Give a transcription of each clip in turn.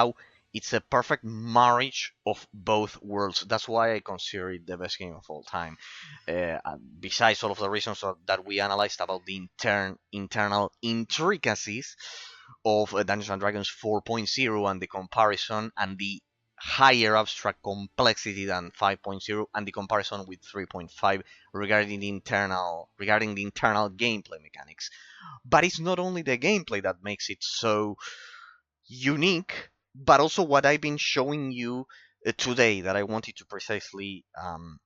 how it's a perfect marriage of both worlds. That's why I consider it the best game of all time. Besides all of the reasons that we analyzed about the internal intricacies of Dungeons and Dragons 4.0 and the comparison and the higher abstract complexity than 5.0 and the comparison with 3.5 regarding the internal gameplay mechanics. But it's not only the gameplay that makes it so unique, but also what I've been showing you today that I wanted to precisely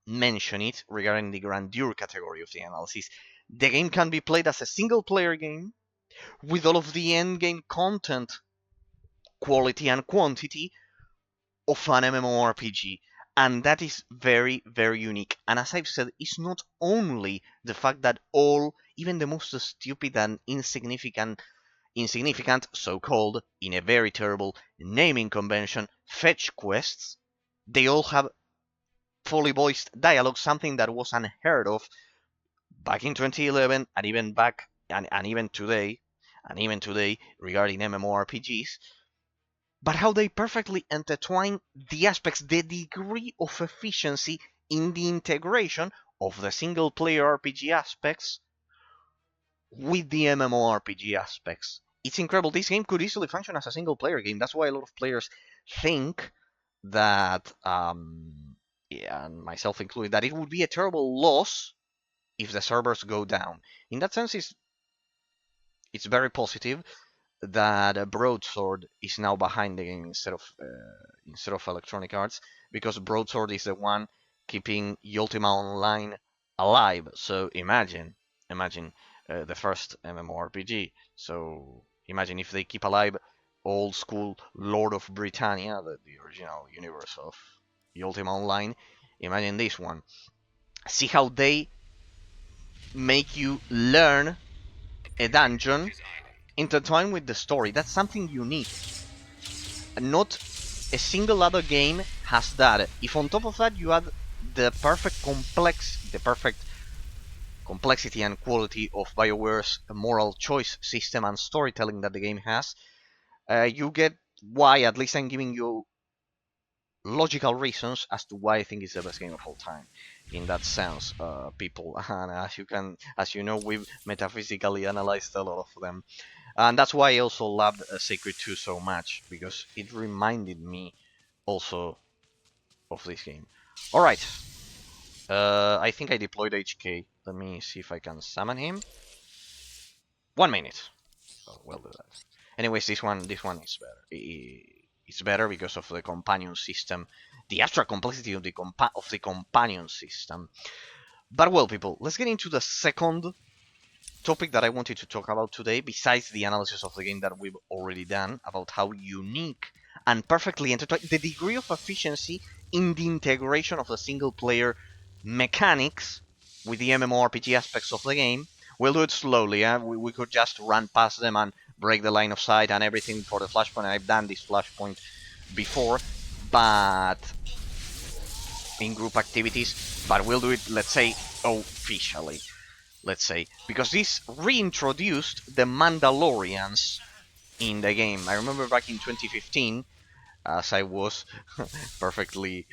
mention it regarding the grandeur category of the analysis. The game can be played as a single player game with all of the end game content, quality and quantity of an MMORPG. And that is very, very unique. And as I've said, it's not only the fact that all, even the most stupid and insignificant, so-called, in a very terrible naming convention, fetch quests, they all have fully voiced dialogue, something that was unheard of back in 2011 and even today regarding MMORPGs. But how they perfectly intertwine the aspects, the degree of efficiency in the integration of the single-player RPG aspects with the MMORPG aspects. It's incredible. This game could easily function as a single-player game. That's why a lot of players think that, and myself included, that it would be a terrible loss if the servers go down. In that sense, it's very positive that Broadsword is now behind the game instead of Electronic Arts, because Broadsword is the one keeping Ultima Online alive. So imagine the first MMORPG. So imagine if they keep alive old school Lord of Britannia, the original universe of Ultima Online. Imagine this one. See how they make you learn a dungeon intertwined with the story. That's something unique. Not a single other game has that. If on top of that you add the perfect complexity and quality of BioWare's moral choice system and storytelling that the game has, you get why, at least I'm giving you logical reasons as to why I think it's the best game of all time. In that sense, people, and as you know, we've metaphysically analyzed a lot of them. And that's why I also loved Sacred 2 so much, because it reminded me also of this game. Alright. I think I deployed HK. Let me see if I can summon him. 1 minute. Oh, we'll do that. Anyways, this one is better. It's better because of the companion system. The abstract complexity of the companion system. But well, people, let's get into the second topic that I wanted to talk about today, besides the analysis of the game that we've already done, about how unique and perfectly intertwined, the degree of efficiency in the integration of the single-player mechanics with the MMORPG aspects of the game. We'll do it slowly. We could just run past them and break the line of sight and everything for the Flashpoint. I've done this Flashpoint before, but in group activities. But we'll do it, let's say, officially. Let's say, because this reintroduced the Mandalorians in the game. I remember back in 2015, as I was perfectly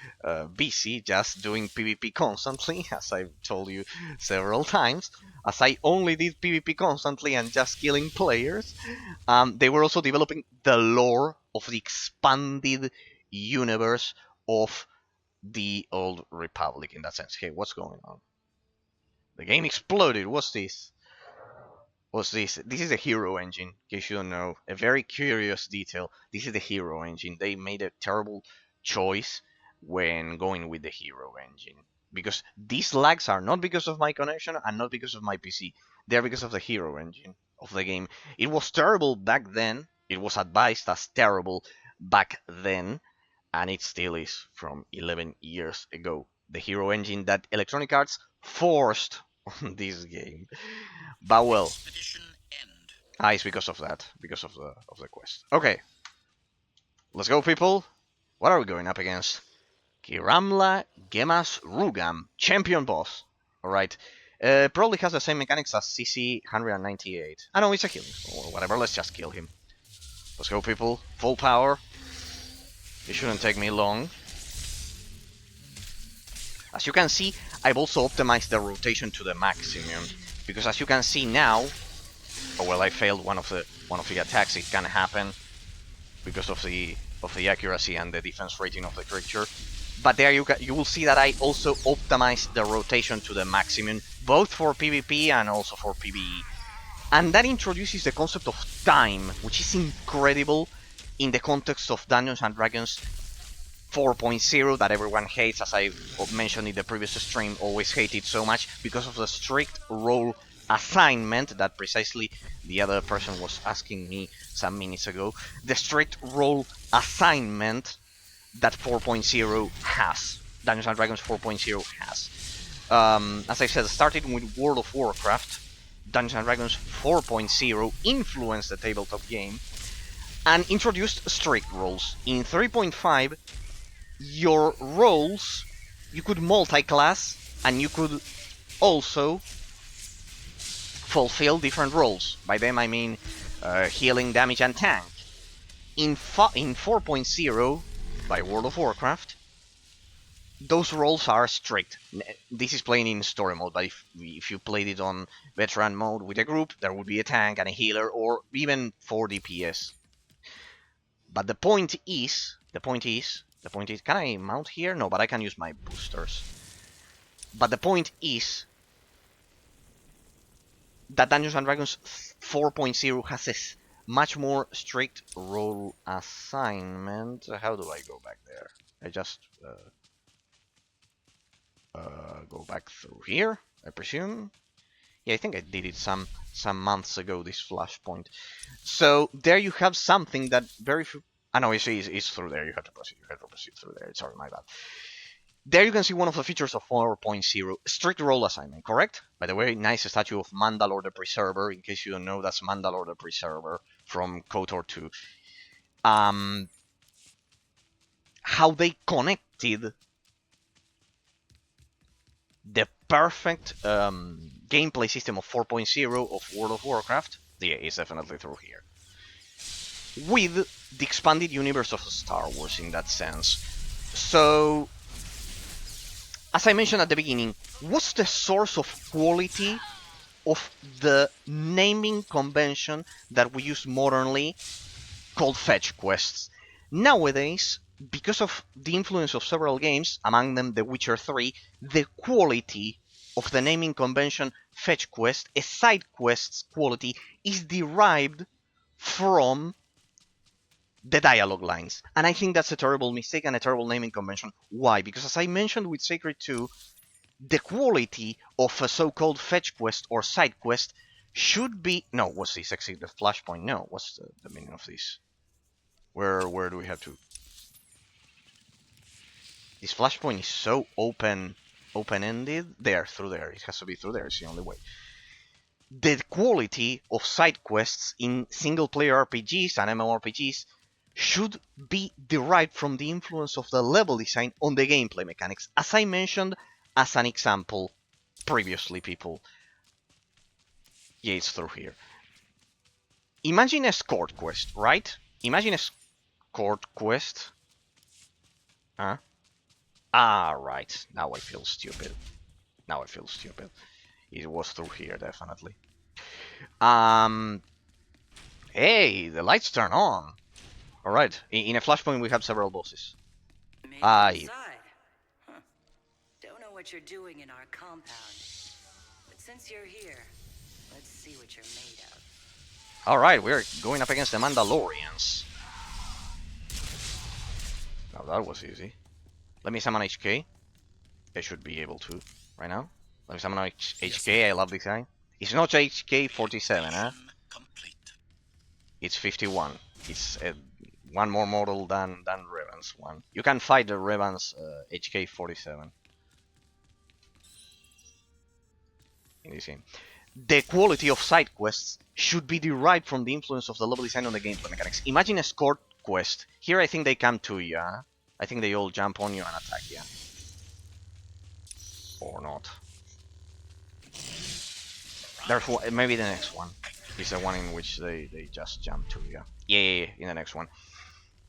busy just doing PvP constantly, as I've told you several times, as I only did PvP constantly and just killing players, they were also developing the lore of the expanded universe of the Old Republic in that sense. Hey, what's going on? The game exploded. What's this? This is a hero engine, in case you don't know. A very curious detail. This is the hero engine. They made a terrible choice when going with the hero engine. Because these lags are not because of my connection and not because of my PC. They're because of the hero engine of the game. It was terrible back then. It was advised as terrible back then. And it still is from 11 years ago. The hero engine that Electronic Arts forced on this game. But well, it's because of that, because of the quest. Okay, let's go, people. What are we going up against? Kiramla Gemas Rugam, champion boss. Alright, probably has the same mechanics as CC 198. I know it's a kill, or whatever, let's just kill him. Let's go, people, full power. It shouldn't take me long. As you can see, I've also optimized the rotation to the maximum, because as you can see now, oh well, I failed one of the attacks. It can happen because of the accuracy and the defense rating of the creature. But there you will see that I also optimized the rotation to the maximum, both for PvP and also for PvE. And that introduces the concept of time, which is incredible in the context of Dungeons and Dragons 4.0 that everyone hates, as I mentioned in the previous stream, always hated so much because of the strict role assignment that precisely the other person was asking me some minutes ago. The strict role assignment that 4.0 has. Dungeons and Dragons 4.0 has. As I said, starting with World of Warcraft, Dungeons and Dragons 4.0 influenced the tabletop game and introduced strict roles. In 3.5, your roles, you could multi-class and you could also fulfill different roles. By them I mean healing, damage, and tank. In 4.0, by World of Warcraft, those roles are strict. This is playing in story mode, but if you played it on veteran mode with a group, there would be a tank and a healer, or even 4 DPS. But the point is, can I mount here? No, but I can use my boosters. But the point is that Dungeons and Dragons 4.0 has a much more strict role assignment. How do I go back there? I just go back through here, I presume. Yeah, I think I did it some months ago, this Flashpoint. So there you have something that very few... Ah, no, it's through there. You have to proceed. You have to proceed through there. Sorry, my bad. There you can see one of the features of 4.0, strict role assignment, correct? By the way, nice statue of Mandalore the Preserver. In case you don't know, that's Mandalore the Preserver from KOTOR 2. How they connected the perfect gameplay system of 4.0 of World of Warcraft, yeah, is definitely through here, with the expanded universe of Star Wars in that sense. So, as I mentioned at the beginning, what's the source of quality of the naming convention that we use modernly called fetch quests? Nowadays, because of the influence of several games, among them The Witcher 3, the quality of the naming convention fetch quest, a side quest's quality, is derived from the dialogue lines. And I think that's a terrible mistake and a terrible naming convention. Why? Because as I mentioned with Sacred 2, the quality of a so-called fetch quest or side quest should be... No, what's this? Exit the Flashpoint. No, what's the meaning of this? Where do we have to... This Flashpoint is so open-ended. There, through there. It has to be through there. It's the only way. The quality of side quests in single-player RPGs and MMORPGs should be derived from the influence of the level design on the gameplay mechanics. As I mentioned as an example previously, people. Yeah, it's through here. Imagine a escort quest, right? Imagine a escort quest. Huh? Ah, right. Now I feel stupid. It was through here, definitely. Hey, the lights turn on. Alright, in a Flashpoint we have several bosses. Huh. Don't know what you're doing in our compound, but since you're here, let's see what you're made of. Alright, we're going up against the Mandalorians. Now that was easy. Let me summon HK. I should be able to right now. Let me summon HK. I love this guy. It's not HK 47, huh? It's 51. It's one more model than Revan's one. You can fight the Revan's HK 47 in this game. The quality of side quests should be derived from the influence of the level design on the gameplay mechanics. Imagine a escort quest. Here I think they come to you, huh? I think they all jump on you and attack you. Or not. Therefore, maybe the next one is the one in which they just jump to you. Yeah, in the next one.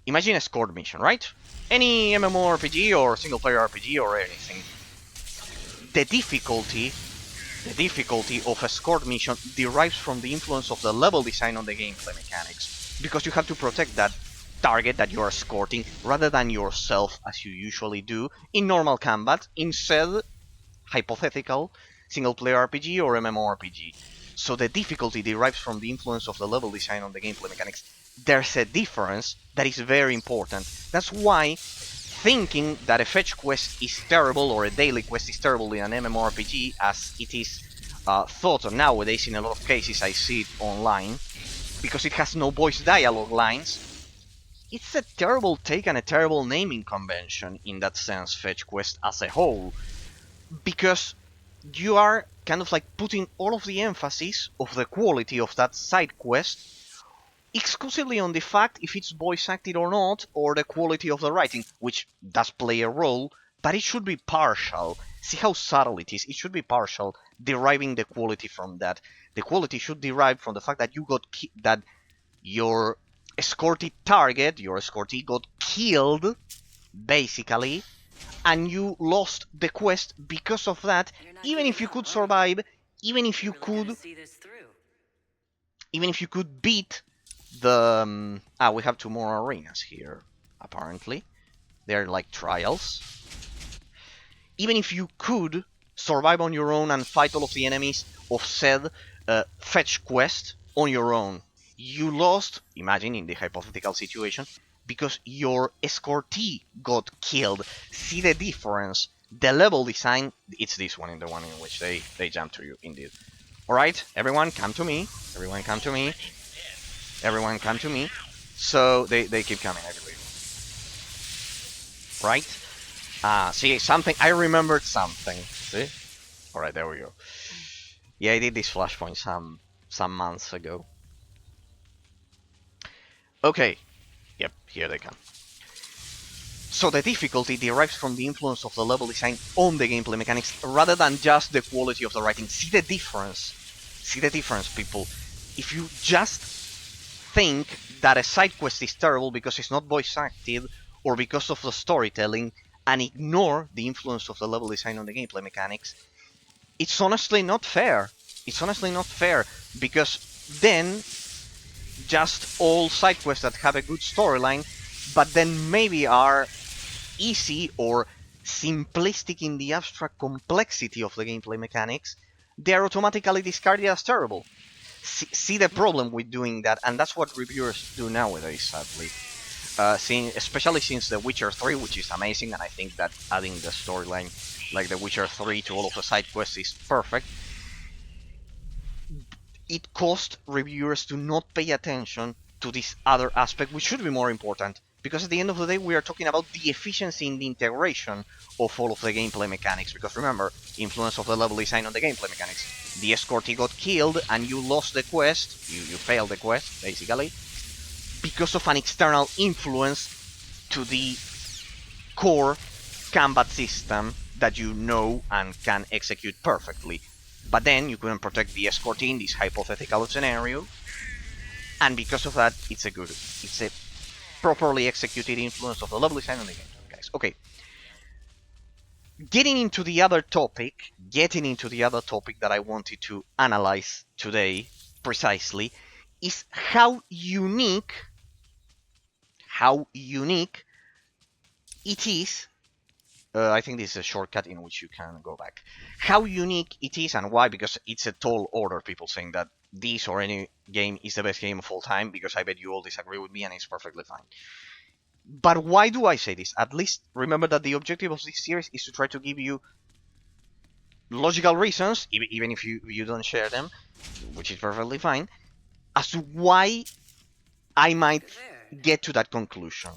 imagine a scored mission, right? Any MMORPG or single-player RPG or anything. The difficulty The difficulty of a scored mission derives from the influence of the level design on the gameplay mechanics, because you have to protect that target that you are escorting rather than yourself as you usually do in normal combat, instead hypothetical single-player RPG or MMORPG. So the difficulty derives from the influence of the level design on the gameplay mechanics. There's a difference that is very important. That's why thinking that a fetch quest is terrible or a daily quest is terrible in an MMORPG, as it is thought of nowadays in a lot of cases I see it online, because it has no voice dialogue lines, it's a terrible take and a terrible naming convention in that sense, fetch quest as a whole, because you are kind of like putting all of the emphasis of the quality of that side quest exclusively on the fact if it's voice acted or not, or the quality of the writing, which does play a role, but it should be partial. See how subtle it is? It should be partial, deriving the quality from that. The quality should derive from the fact that that your escorted target, your escortee, got killed, basically, and you lost the quest because of that. Even if you could survive, even if you could, even if you could beat the we have two more arenas here, apparently. They're like trials. Even if you could survive on your own and fight all of the enemies of said fetch quest on your own, you lost, imagine in the hypothetical situation, because your escortee got killed. See the difference? The level design, it's this one, in the one in which they jump to you, indeed. Alright, everyone come to me. Everyone come to me. Everyone come to me. So they keep coming, I believe. Right? See, something, I remembered something. See? Alright, there we go. Yeah, I did this Flashpoint some months ago. Okay. Yep, here they come. So the difficulty derives from the influence of the level design on the gameplay mechanics rather than just the quality of the writing. See the difference? See the difference, people? If you just think that a side quest is terrible because it's not voice acted or because of the storytelling and ignore the influence of the level design on the gameplay mechanics, it's honestly not fair. It's honestly not fair, because then just all side quests that have a good storyline but then maybe are easy or simplistic in the abstract complexity of the gameplay mechanics, they are automatically discarded as terrible. See the problem with doing that, and that's what reviewers do nowadays, sadly. Especially since The Witcher 3, which is amazing, and I think that adding the storyline like The Witcher 3 to all of the side quests is perfect. It caused reviewers to not pay attention to this other aspect, which should be more important. Because at the end of the day, we are talking about the efficiency in the integration of all of the gameplay mechanics. Because remember, influence of the level design on the gameplay mechanics. The escortee got killed and you lost the quest, you failed the quest, basically, because of an external influence to the core combat system that you know and can execute perfectly. But then you couldn't protect the escortee in this hypothetical scenario, and because of that, it's a properly executed influence of the level design on the game, guys. Okay. Getting into the other topic that I wanted to analyze today, precisely, is how unique it is. I think this is a shortcut in which you can go back. How unique it is and why, because it's a tall order, people saying that this or any game is the best game of all time, because I bet you all disagree with me and it's perfectly fine. But why do I say this? At least remember that the objective of this series is to try to give you logical reasons, even if you don't share them, which is perfectly fine, as to why I might get to that conclusion.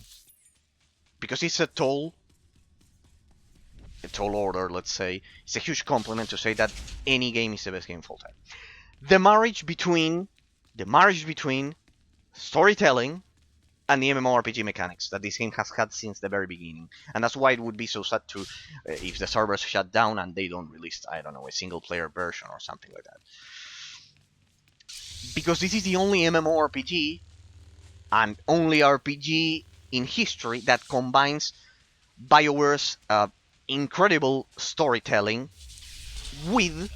Because it's a tall order, let's say. It's a huge compliment to say that any game is the best game of all time. The marriage between storytelling and the MMORPG mechanics that this game has had since the very beginning. And that's why it would be so sad to if the servers shut down and they don't release, I don't know, a single player version or something like that. Because this is the only MMORPG and only RPG in history that combines BioWare's incredible storytelling with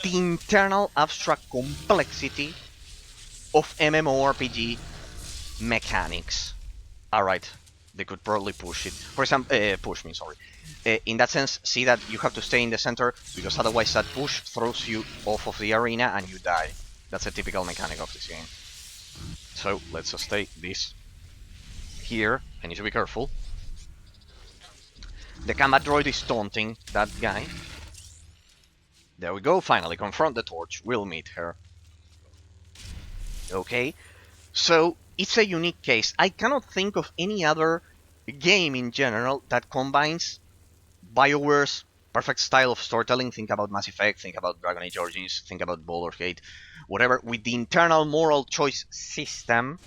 the internal abstract complexity of MMORPG mechanics. Alright, they could probably push it. For example, push me, sorry. In that sense, see that you have to stay in the center, because otherwise that push throws you off of the arena and you die. That's a typical mechanic of this game. So, let's just take this here. I need to be careful. The combat droid is taunting that guy. There we go, finally, confront the torch. We'll meet her. Okay, so it's a unique case. I cannot think of any other game in general that combines BioWare's perfect style of storytelling. Think about Mass Effect, think about Dragon Age Origins, think about Baldur's Gate, whatever, with the internal moral choice system.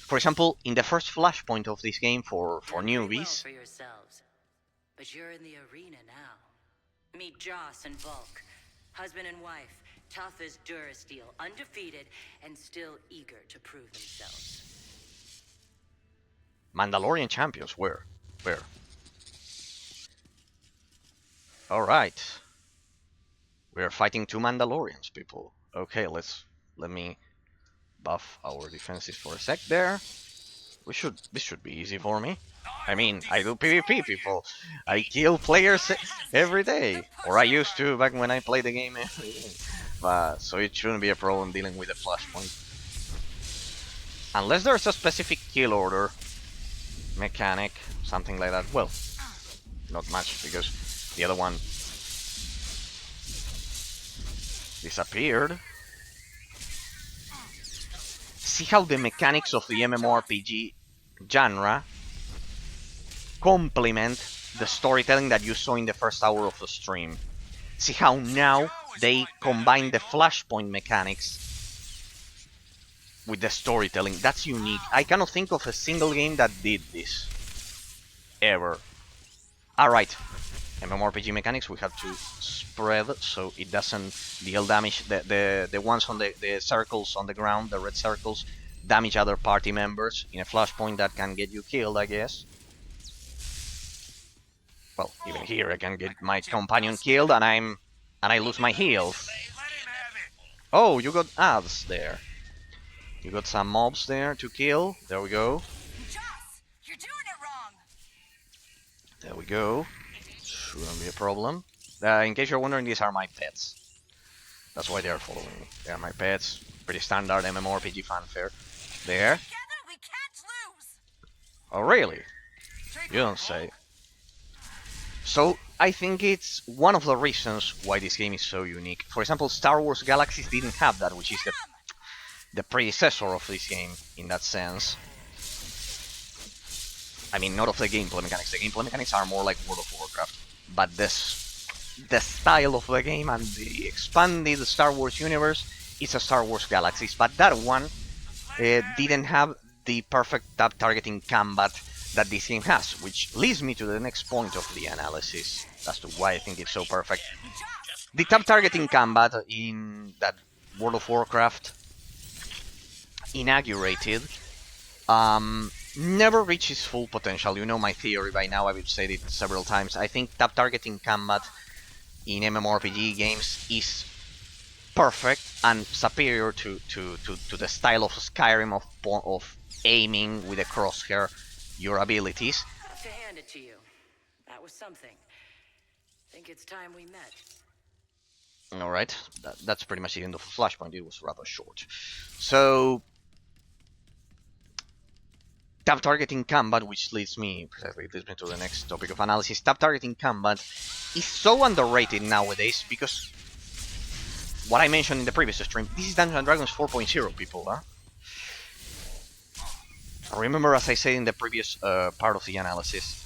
For example, in the first Flashpoint of this game for newbies. For yourselves, but you're in the arena now. Meet Joss and Volk, husband and wife, tough as Durasteel, undefeated, and still eager to prove themselves. Mandalorian champions, where? Alright. We are fighting 2 Mandalorians, people. Okay, let me buff our defenses for a sec there. This should be easy for me. I mean, I do PvP, people. I kill players every day. Or I used to back when I played the game every day. So it shouldn't be a problem dealing with the Flashpoint. Unless there's a specific kill order mechanic, something like that. Well, not much, because the other one disappeared. See how the mechanics of the MMORPG genre complement the storytelling that you saw in the first hour of the stream. See how now they combine the Flashpoint mechanics with the storytelling. That's unique. I cannot think of a single game that did this. Ever. Alright. MMORPG mechanics, we have to spread so it doesn't deal damage. The ones on the circles on the ground, the red circles, damage other party members. In a Flashpoint that can get you killed, I guess. Well, even here I can get my companion killed and I lose my heals. Oh, you got ads there. You got some mobs there to kill. There we go. You're doing it wrong. There we go. Shouldn't be a problem. In case you're wondering, these are my pets. That's why they're following me. They are my pets. Pretty standard MMORPG fanfare. There. Together we can't lose. Oh, really? You don't say. So, I think it's one of the reasons why this game is so unique. For example, Star Wars Galaxies didn't have that, which is the predecessor of this game, in that sense. I mean, not of the gameplay mechanics. The gameplay mechanics are more like World of Warcraft. But the style of the game and the expanded Star Wars universe is a Star Wars Galaxies. But that one didn't have the perfect tab targeting combat that this game has, which leads me to the next point of the analysis as to why I think it's so perfect. The tab targeting combat in that World of Warcraft inaugurated never reaches full potential. You know my theory by now, I've said it several times. I think tab targeting combat in MMORPG games is perfect and superior to the style of Skyrim of aiming with a crosshair your abilities. I have to hand it to you. That was something. Think it's time we met. Alright, that's pretty much the end of Flashpoint. It was rather short. So, tab targeting combat, which leads me to the next topic of analysis. Tab targeting combat is so underrated nowadays because what I mentioned in the previous stream, this is Dungeons & Dragons 4.0, people, huh? Remember, as I said in the previous part of the analysis,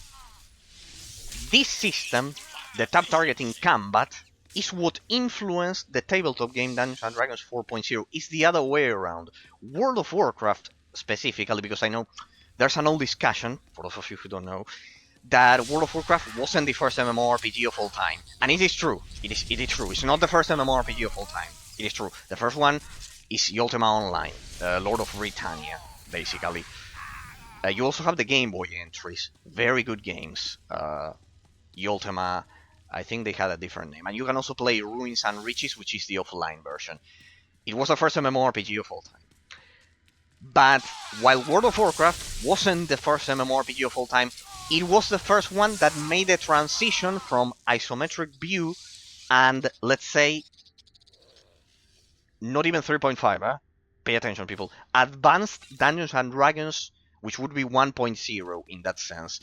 this system, the tab targeting combat, is what influenced the tabletop game Dungeons & Dragons 4.0. It's the other way around. World of Warcraft, specifically, because I know there's an old discussion, for those of you who don't know, that World of Warcraft wasn't the first MMORPG of all time. And it is true. It is true. It's not the first MMORPG of all time. It is true. The first one is Ultima Online, Lord of Britannia, basically. You also have the Game Boy entries, very good games. Ultima, I think they had a different name. And you can also play Ruins and Riches, which is the offline version. It was the first MMORPG of all time. But while World of Warcraft wasn't the first MMORPG of all time, it was the first one that made the transition from isometric view and, let's say, not even 3.5, pay attention people, advanced Dungeons and Dragons, which would be 1.0 in that sense.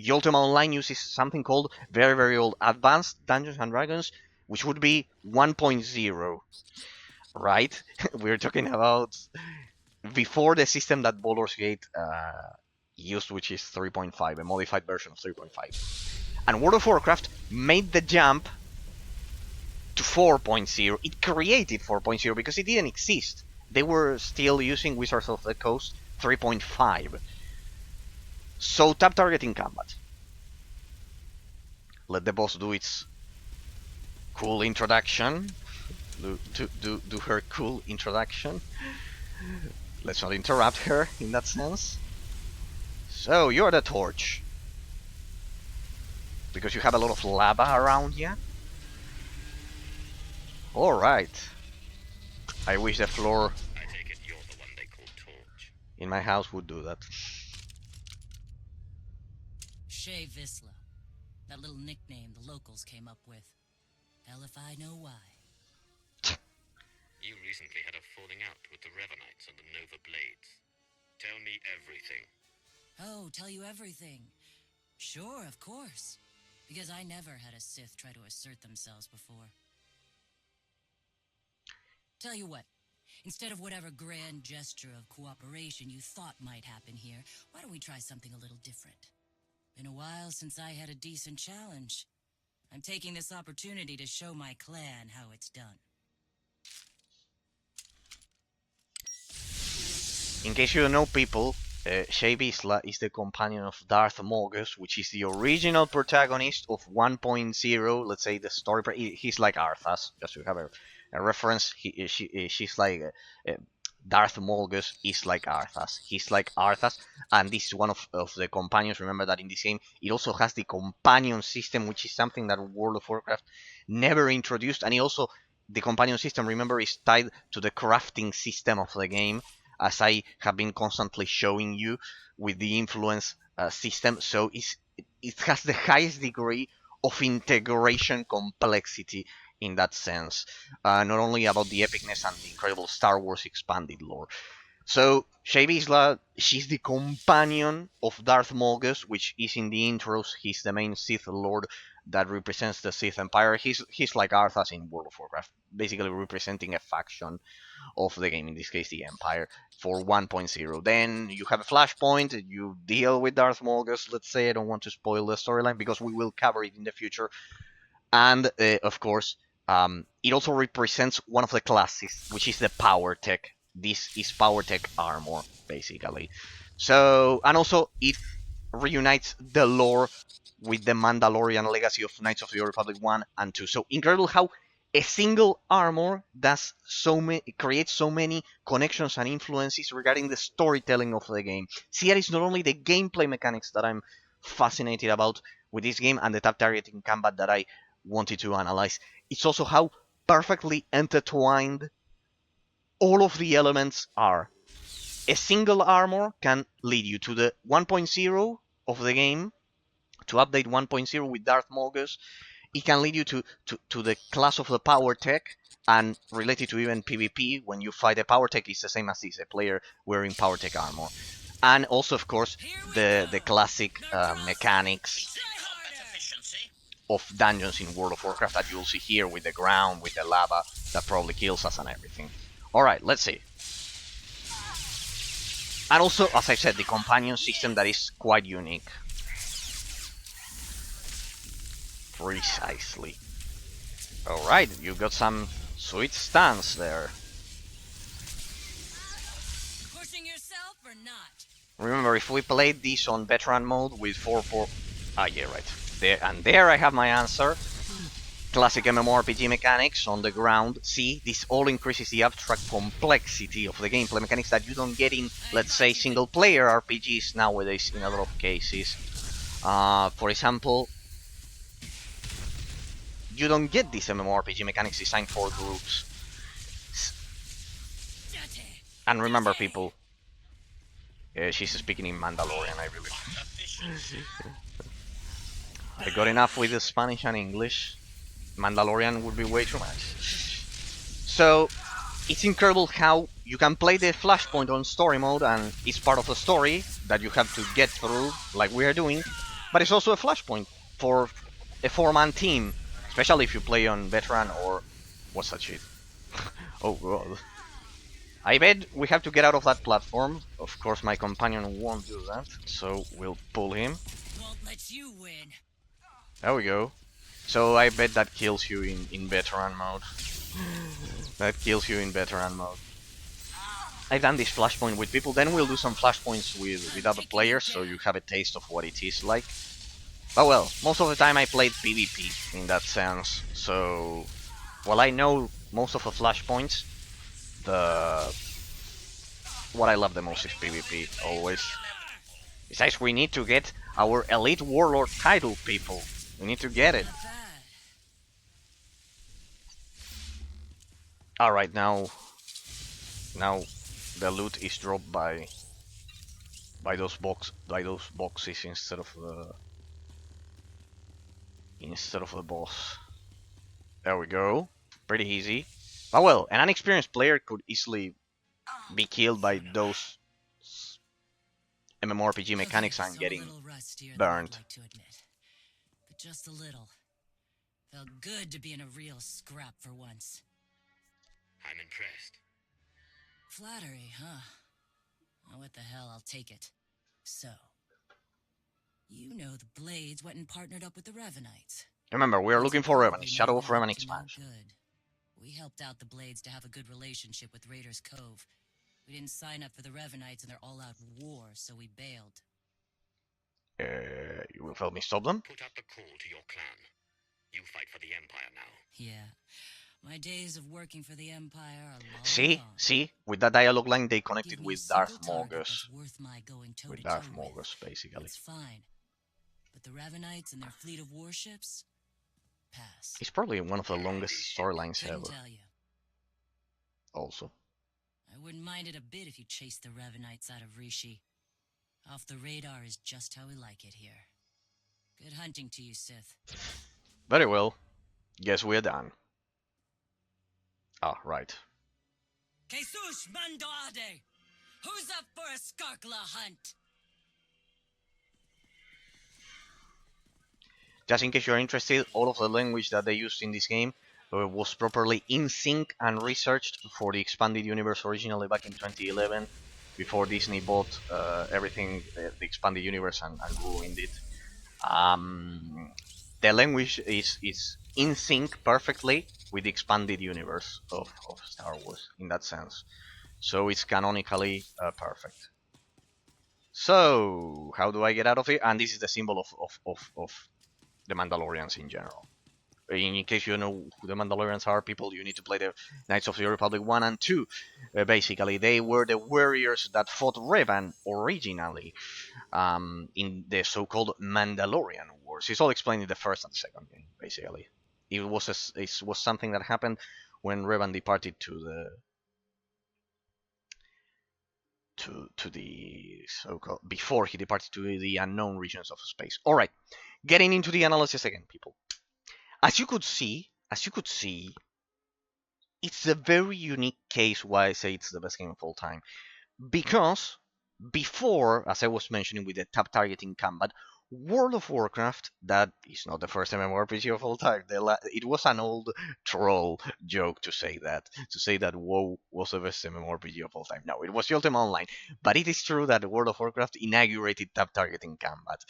Ultima Online uses something called very, very old advanced Dungeons and Dragons, which would be 1.0, right? We're talking about before the system that Baldur's Gate used, which is 3.5, a modified version of 3.5. And World of Warcraft made the jump to 4.0. It created 4.0 because it didn't exist. They were still using Wizards of the Coast 3.5. So tap targeting combat. Let the boss do its cool introduction. Do her cool introduction. Let's not interrupt her in that sense. So you're the torch. Because you have a lot of lava around you. Alright. I wish the floor I take it you're the one they call Torch. in my house would do that. Shay Visla. That little nickname the locals came up with. Hell if I know why. You recently had a falling out with the Revanites and the Nova Blades. Tell me everything. Oh, tell you everything. Sure, of course. Because I never had a Sith try to assert themselves before. Tell you what, instead of whatever grand gesture of cooperation you thought might happen here, why don't we try something a little different? Been a while since I had a decent challenge. I'm taking this opportunity to show my clan how it's done. In case you don't know, people, Shay Vizsla is the companion of Darth Morgus, which is the original protagonist of 1.0, let's say the story. He's like Arthas, just to have a reference. She's like Darth Morgus is like Arthas. He's like Arthas, and this is one of the companions. Remember that in this game, it also has the companion system, which is something that World of Warcraft never introduced, and it also, the companion system, remember, is tied to the crafting system of the game, as I have been constantly showing you with the influence system. So it has the highest degree of integration complexity in that sense. Not only about the epicness and the incredible Star Wars expanded lore. So Shay Vizsla, she's the companion of Darth Morgus, which is in the intros. He's the main Sith Lord that represents the Sith Empire. He's like Arthas in World of Warcraft, basically representing a faction of the game, in this case the Empire, for 1.0. Then you have a Flashpoint, you deal with Darth Morgus, let's say. I don't want to spoil the storyline because we will cover it in the future. And of course, it also represents one of the classes, which is the Power Tech. This is Power Tech armor, basically. So, and also it reunites the lore with the Mandalorian legacy of Knights of the Old Republic 1 and 2. So incredible how a single armor does creates so many connections and influences regarding the storytelling of the game. See, that is not only the gameplay mechanics that I'm fascinated about with this game and the tap targeting combat that I wanted to analyze. It's also how perfectly intertwined all of the elements are. A single armor can lead you to the 1.0 of the game, to update 1.0 with Darth Morgus. It can lead you to the class of the Power Tech, and related to even PvP, when you fight a Power Tech, it's the same as this, a player wearing Power Tech armor. And also, of course, the classic mechanics of dungeons in World of Warcraft that you'll see here with the ground, with the lava that probably kills us and everything. Alright, let's see. And also, as I said, the companion system that is quite unique. Precisely. Alright, you got some sweet stance there. Pushing yourself or not? Remember, if we played this on veteran mode with 4... Ah, yeah, right. There I have my answer. classic MMORPG mechanics on the ground. See, this all increases the abstract complexity of the gameplay mechanics that you don't get in, let's say, single-player RPGs nowadays in a lot of cases. For example, you don't get these MMORPG mechanics designed for groups. And remember, people, she's speaking in Mandalorian, I believe. I got enough with the Spanish and English. Mandalorian would be way too much. So, it's incredible how you can play the Flashpoint on story mode, and it's part of the story that you have to get through, like we are doing, but it's also a Flashpoint for a 4-man team, especially if you play on veteran or what's that shit? Oh god. I bet we have to get out of that platform. Of course, my companion won't do that, so we'll pull him. Won't let you win. There we go. So I bet that kills you in veteran mode. That kills you in veteran mode. I've done this flashpoint with people, then we'll do some flashpoints with other players, so you have a taste of what it is like. But well, most of the time I played PvP in that sense, so while I know most of the flashpoints, what I love the most is PvP, always. Besides, we need to get our Elite Warlord title, people. We need to get it. Alright, now the loot is dropped by those boxes instead of the boss. There we go. Pretty easy. But well, an unexperienced player could easily be killed by those MMORPG mechanics and getting burned. Like to admit, but just a little. Felt good to be in a real scrap for once. I'm impressed. Flattery, huh? Oh, what the hell, I'll take it. So, you know the Blades went and partnered up with the Revanites. Remember, we are looking for Revan, Shadow of Revan expansion. Good. We helped out the Blades to have a good relationship with Raiders Cove. We didn't sign up for the Revanites in their all-out war, so we bailed. You will help me stop them? Put out the call to your clan. You fight for the Empire now. Yeah. My days of working for the Empire are long See? With that dialogue line, they connected Give me with a Darth single target Morgus. that's worth my going toe With to Darth toe Morgus, basically. It's fine. But the Revanites and their fleet of warships? Pass. It's probably one of the longest storylines Couldn't ever. tell you. Also. I wouldn't mind it a bit if you chased the Revanites out of Rishi. Off the radar is just how we like it here. Good hunting to you, Sith. Very well. Guess we're done. Ah, right. Jesus Mandade! Who's up for a Skarkla hunt? Just in case you're interested, all of the language that they used in this game was properly in sync and researched for the expanded universe originally back in 2011, before Disney bought everything, the expanded universe, and ruined it. The language is in sync perfectly with the expanded universe of Star Wars in that sense. So it's canonically perfect. So, how do I get out of here? And this is the symbol of the Mandalorians in general. In case you know who the Mandalorians are, people, you need to play the Knights of the Republic 1 and 2. Basically, they were the warriors that fought Revan originally in the so-called Mandalorian Wars. It's all explained in the first and second game, basically. It was something that happened when Revan departed to the so-called, before he departed to the unknown regions of space. All right, getting into the analysis again, people. As you could see, it's a very unique case why I say it's the best game of all time. Because before, as I was mentioning with the tab targeting combat, World of Warcraft, that is not the first MMORPG of all time. It was an old troll joke to say that WoW was the best MMORPG of all time. No, it was the Ultima Online. But it is true that World of Warcraft inaugurated tab targeting combat.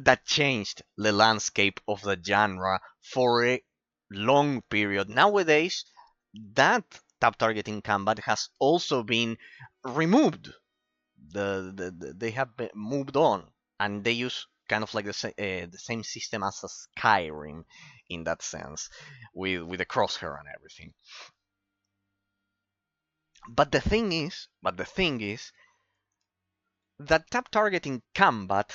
That changed the landscape of the genre for a long period. Nowadays, that tab targeting combat has also been removed. They have moved on, and they use kind of like the same system as a Skyrim in that sense, with the crosshair and everything. But the thing is that tap targeting combat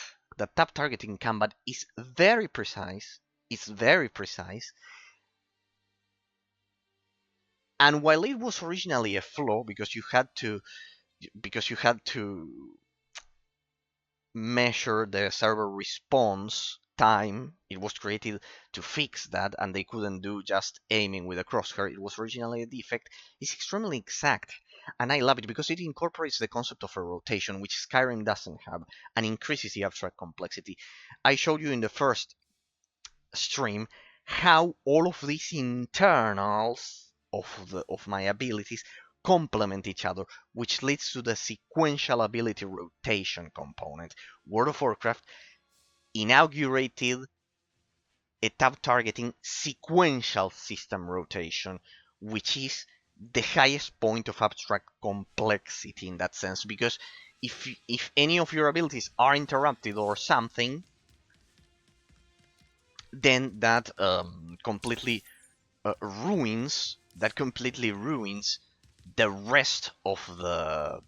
is very precise. It's very precise. And while it was originally a flaw because you had to measure the server response time, it was created to fix that, and they couldn't do just aiming with a crosshair. It was originally a defect. It's extremely exact, and I love it because it incorporates the concept of a rotation, which Skyrim doesn't have, and increases the abstract complexity. I showed you in the first stream how all of these internals of my abilities complement each other, which leads to the sequential ability rotation component. World of Warcraft inaugurated a tab targeting sequential system rotation, which is the highest point of abstract complexity in that sense, because if any of your abilities are interrupted or something, then that completely ruins the rest of the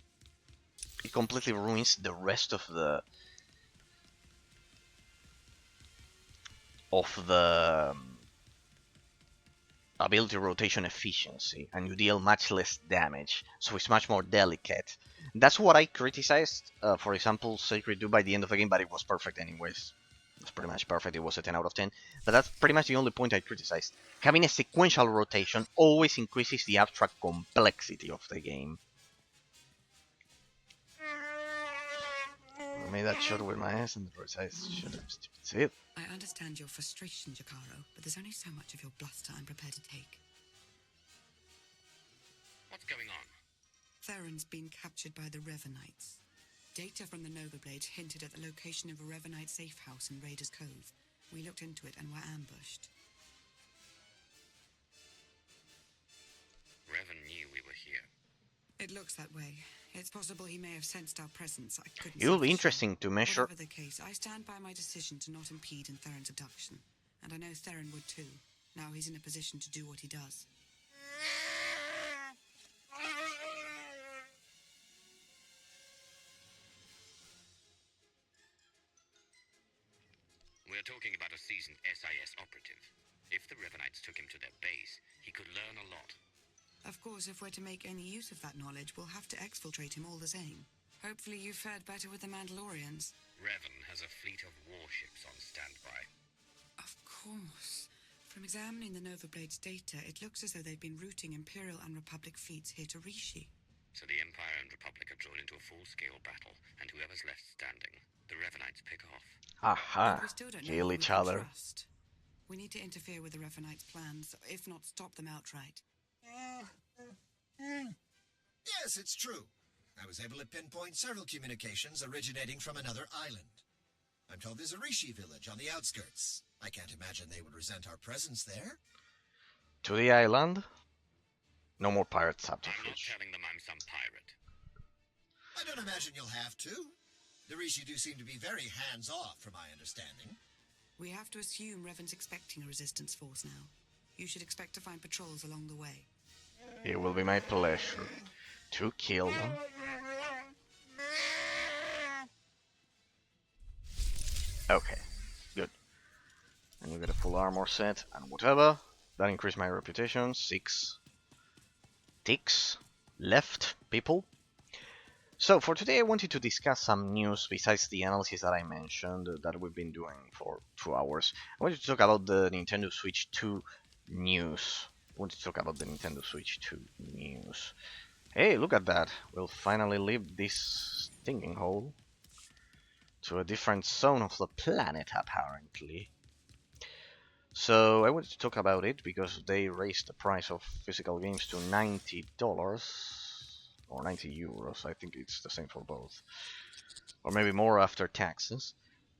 it completely ruins the rest of the ability rotation efficiency, and you deal much less damage, so it's much more delicate. That's what I criticized, for example, Sacred Do by the end of the game, but it was perfect anyways. It was pretty much perfect. It was a 10 out of 10. But that's pretty much the only point I criticized. Having a sequential rotation always increases the abstract complexity of the game. I made that shot with my ass and the precise shot. That's it. I understand your frustration, Jakaro, but there's only so much of your bluster I'm prepared to take. What's going on? Theron's been captured by the Revanites. Data from the Nova Blades hinted at the location of a Revanite safe house in Raiders Cove. We looked into it and were ambushed. Revan knew we were here. It looks that way. It's possible he may have sensed our presence. I couldn't. It will say be for interesting to measure. Whatever the case, I stand by my decision to not impede in Theron's abduction. And I know Theron would too. Now he's in a position to do what he does. We're talking about a seasoned SIS operative. If the Revanites took him to their base, he could learn a lot. Of course, if we're to make any use of that knowledge, we'll have to exfiltrate him all the same. Hopefully you've fared better with the Mandalorians. Revan has a fleet of warships on standby. Of course. From examining the Nova Blades data, it looks as though they've been routing Imperial and Republic fleets here to Rishi. So the Empire and Republic are drawn into a full-scale battle, and whoever's left standing, the Revanites pick off. Aha. But we still don't know Kill who we each can other. trust. We need to interfere with the Revanites' plans, if not stop them outright. Yes, it's true. I was able to pinpoint several communications originating from another island. I'm told there's a Rishi village on the outskirts. I can't imagine they would resent our presence there. To the island. No more pirate I'm not subterfuge. telling them I'm some pirate. I don't imagine you'll have to. The Rishi do seem to be very hands-off, from my understanding. We have to assume Revan's expecting a resistance force now. You should expect to find patrols along the way. It will be my pleasure to kill them. Okay, good. And we got a full armor set and whatever. That increased my reputation. 6 ticks left, people. So for today I wanted to discuss some news besides the analysis that I mentioned that we've been doing for 2 hours. I wanted to talk about the Nintendo Switch 2 news. I want to talk about the Nintendo Switch 2 news. Hey, look at that. We'll finally leave this stinking hole to a different zone of the planet, apparently. So I wanted to talk about it because they raised the price of physical games to $90 or 90 euros. I think it's the same for both, or maybe more after taxes.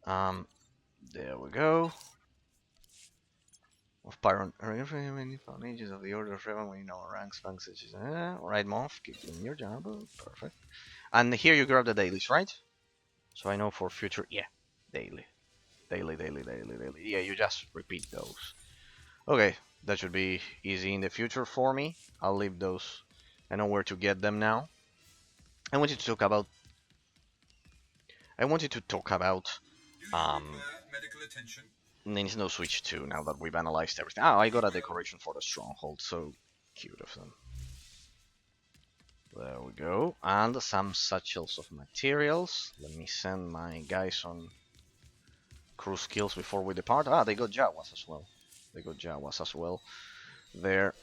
There we go. Of Pyron, ages of the Order of Revan, we know ranks, banks, such as right, Moff, keep doing your job, perfect. And here you grab the dailies, right? So I know for future, yeah, daily. Daily, daily, daily, daily. Yeah, you just repeat those. Okay, that should be easy in the future for me. I'll leave those. I know where to get them now. I wanted to talk about. I wanted to talk about. Medical attention. Nintendo Switch 2. Now that we've analyzed everything. Oh, I got a decoration for the stronghold. So cute of them. There we go. And some satchels of materials. Let me send my guys on crew skills before we depart. Ah, they got Jawas as well. They got Jawas as well. There.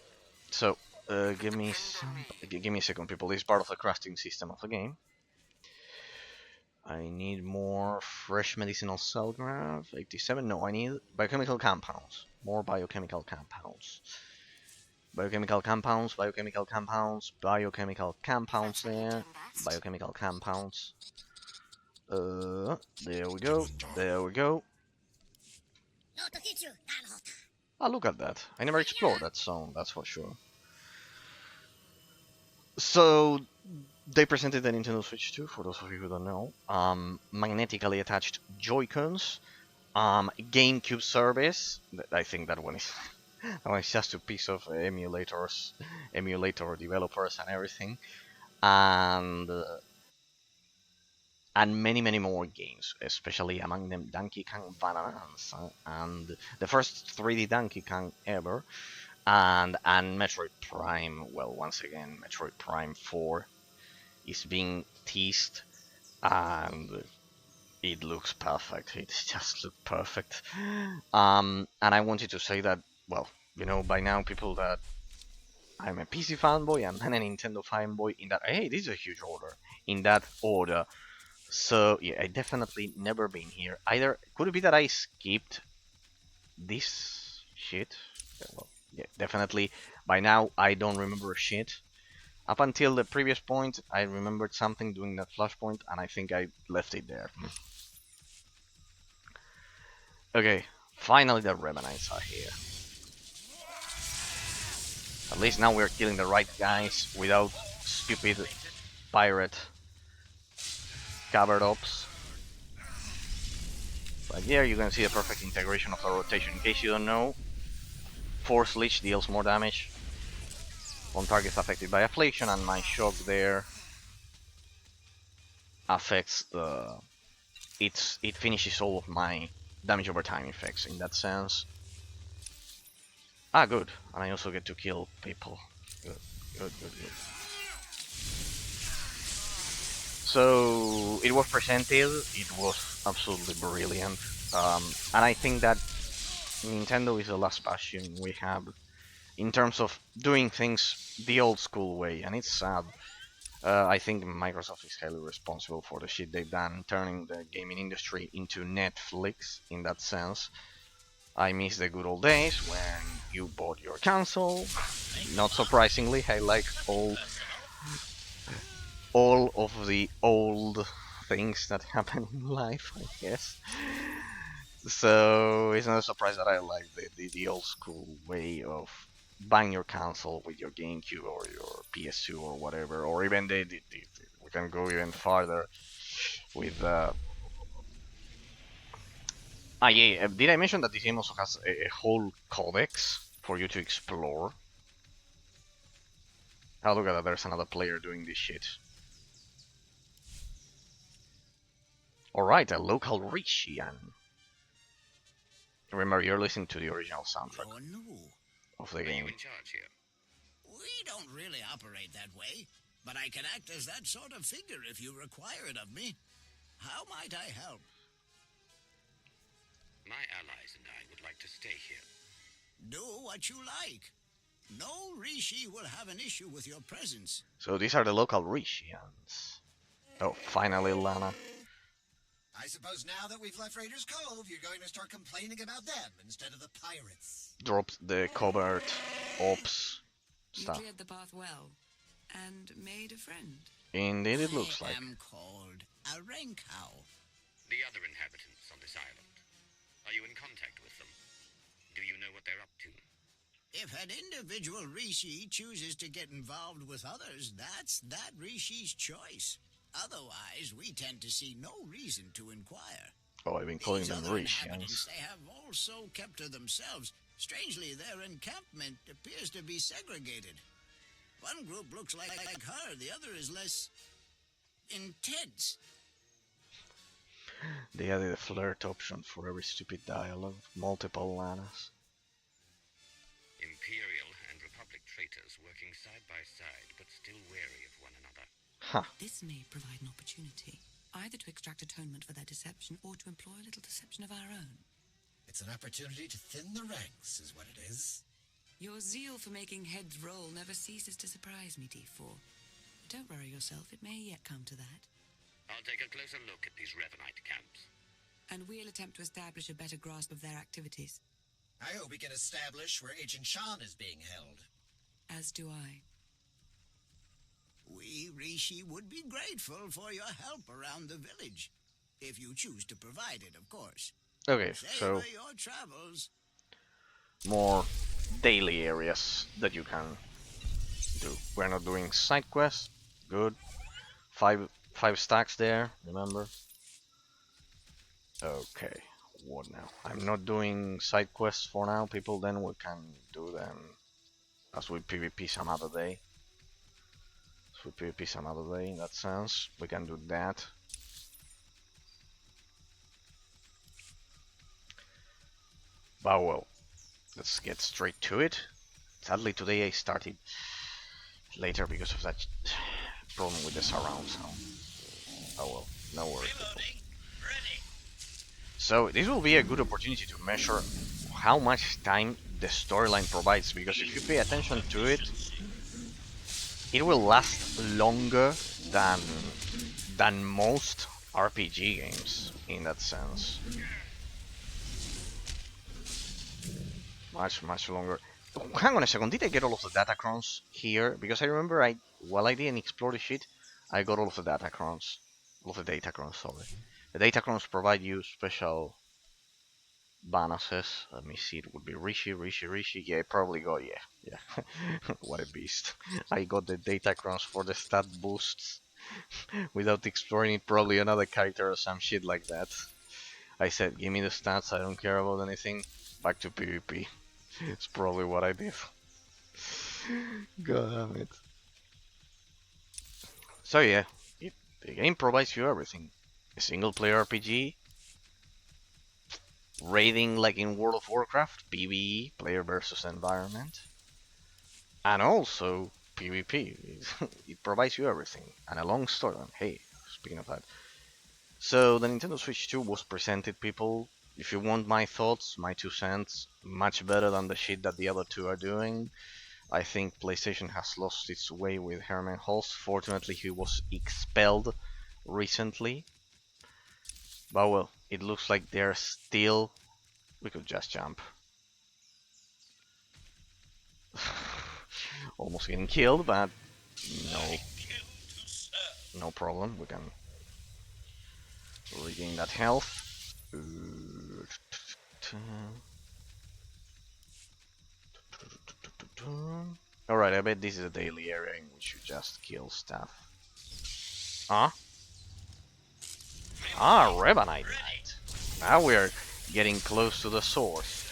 So, give me a second, people. This is part of the crafting system of the game. I need more fresh medicinal cell graph. 87. No, I need biochemical compounds. More biochemical compounds. Biochemical compounds, biochemical compounds, biochemical compounds there. Biochemical compounds. There we go. There we go. Ah, look at that. I never explored that zone, that's for sure. So, they presented the Nintendo Switch 2, for those of you who don't know. Magnetically attached Joy-Cons. GameCube service. I think that one is... that one is just a piece of emulators, emulator developers and everything. And many, many more games, especially among them Donkey Kong Bananas and the first 3D Donkey Kong ever, and Metroid Prime. Well, once again, Metroid Prime 4 is being teased, and it looks perfect. It just looks perfect. And I wanted to say that, well, you know, by now people that I'm a PC fanboy and a Nintendo fanboy in that, hey, this is a huge order, in that order. So yeah, I definitely never been here. Either could it be that I skipped this shit? Well, yeah, definitely. By now I don't remember shit. Up until the previous point, I remembered something doing that flashpoint, and I think I left it there. Okay, finally the Revanites are here. At least now we're killing the right guys without stupid pirate covered ops. But here you can see the perfect integration of the rotation. In case you don't know, Force Leech deals more damage on targets affected by affliction, and my shock there affects the... it finishes all of my damage over time effects in that sense. Ah, good. And I also get to kill people. Good, good, good, good. So it was presented, it was absolutely brilliant. And I think that Nintendo is the last bastion we have in terms of doing things the old school way, and it's sad. I think Microsoft is highly responsible for the shit they've done, turning the gaming industry into Netflix in that sense. I miss the good old days when you bought your console. Not surprisingly, I like all of the old things that happen in life, I guess. So it's not a surprise that I like the old school way of buying your console with your GameCube or your PS2 or whatever, or even we can go even farther with yeah, did I mention that this game also has a whole codex for you to explore? Oh, look at that, there's another player doing this shit. Alright, a local Rishi, and remember, you're listening to the original soundtrack of the game. Are you in charge here? We don't really operate that way, but I can act as that sort of figure if you require it of me. How might I help? My allies and I would like to stay here. Do what you like. No Rishi will have an issue with your presence. So these are the local Rishians. Oh, finally, Lana. I suppose now that we've left Raiders Cove, you're going to start complaining about them instead of the pirates. Dropped the covert ops You stuff. cleared the path well and made a friend. Indeed, it looks like. I am called a Renkow. The other inhabitants on this island. Are you in contact with them? Do you know what they're up to? If an individual Rishi chooses to get involved with others, that's that Rishi's choice. Otherwise, we tend to see no reason to inquire. Oh, I've been calling These them other Rishi. inhabitants they have also kept to themselves. Strangely, their encampment appears to be segregated. One group looks like her, the other is less intense. They added a flirt option for every stupid dialogue, multiple lanas. Imperial and Republic traitors working side by side, but still wary of one another. Huh. This may provide an opportunity, either to extract atonement for their deception or to employ a little deception of our own. It's an opportunity to thin the ranks, is what it is. Your zeal for making heads roll never ceases to surprise me, D4. Don't worry yourself, it may yet come to that. I'll take a closer look at these Revanite camps. And we'll attempt to establish a better grasp of their activities. I hope we can establish where Agent Sean is being held. As do I. We, Rishi, would be grateful for your help around the village. If you choose to provide it, of course. Okay, so Savor your travels. more daily areas that you can do. We're not doing side quests. Good. Five stacks there, remember? Okay, what now? I'm not doing side quests for now, people, then we can do them as we PvP some other day. As we PvP some other day, in that sense. We can do that. But well, let's get straight to it. Sadly today I started later because of that problem with the surround sound. Oh well, no worries. So this will be a good opportunity to measure how much time the storyline provides, because if you pay attention to it, it will last longer than most RPG games in that sense. Much longer. Oh, hang on a second, did I get all of the datacrons here? Because I remember while I didn't explore the shit, I got all of the datacrons. All of the datacrons, sorry. The datacrons provide you special bonuses. Let me see, it would be Rishi. Yeah, I probably got, yeah. What a beast. I got the datacrons for the stat boosts. Without exploring it, probably another character or some shit like that. I said, give me the stats, I don't care about anything. Back to PvP. It's probably what I did. God damn it. So yeah, the game provides you everything. A single player RPG, raiding like in World of Warcraft, PvE, player versus environment, and also PvP. It provides you everything, and a long storyline. Hey, speaking of that. So the Nintendo Switch 2 was presented, people. If you want my thoughts, my 2 cents, much better than the shit that the other two are doing. I think PlayStation has lost its way with Herman Hulst. Fortunately, he was expelled recently. But well, it looks like they're still... We could just jump. Almost getting killed, but no problem. We can regain that health. Alright, I bet this is a daily area in which you just kill stuff. Huh? Ah, Revanite Knight. Now we're getting close to the source.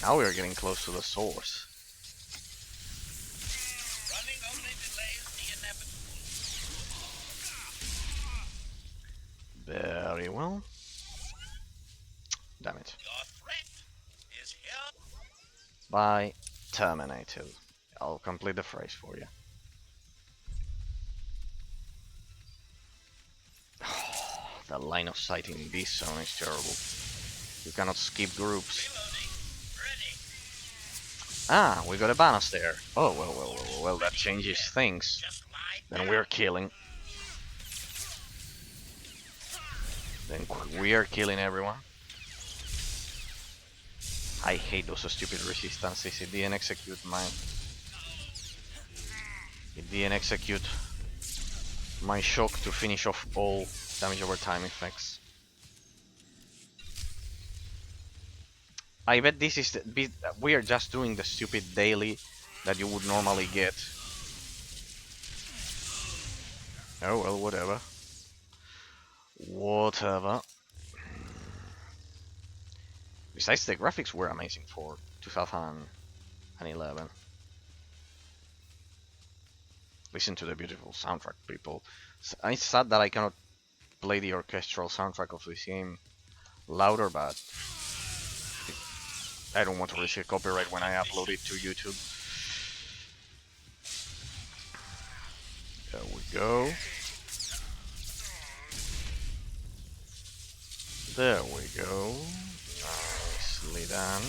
Now we're getting close to the source. Running only delays the inevitable. Very well. Damn it. Your threat is here. By terminated. I'll complete the phrase for you. The line of sight in this zone is terrible. You cannot skip groups. Ah, we got a bonus there. Oh, well, that changes things. Then we're killing. Then we are killing everyone. I hate those stupid resistances. It didn't execute mine. It didn't execute my shock to finish off all damage over time effects. I bet this is we are just doing the stupid daily that you would normally get. Oh well, whatever. Whatever. Besides, the graphics were amazing for 2011. Listen to the beautiful soundtrack, people. It's sad that I cannot play the orchestral soundtrack of this game louder, but I don't want to risk a copyright when I upload it to YouTube. There we go. There we go. Nicely done.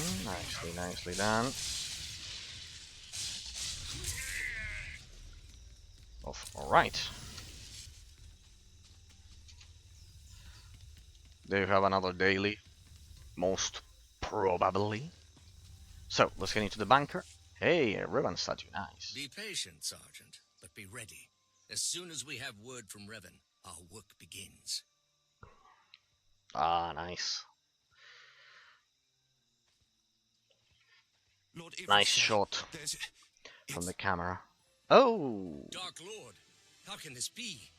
Nicely done. Alright. There you have another daily. Most probably. So, let's get into the bunker. Hey, a Revan statue, nice. Be patient, Sergeant, but be ready. As soon as we have word from Revan, our work begins. Ah, nice. Lord Nice Ivor, shot there's... from the camera. Oh! Dark Lord, how can this be?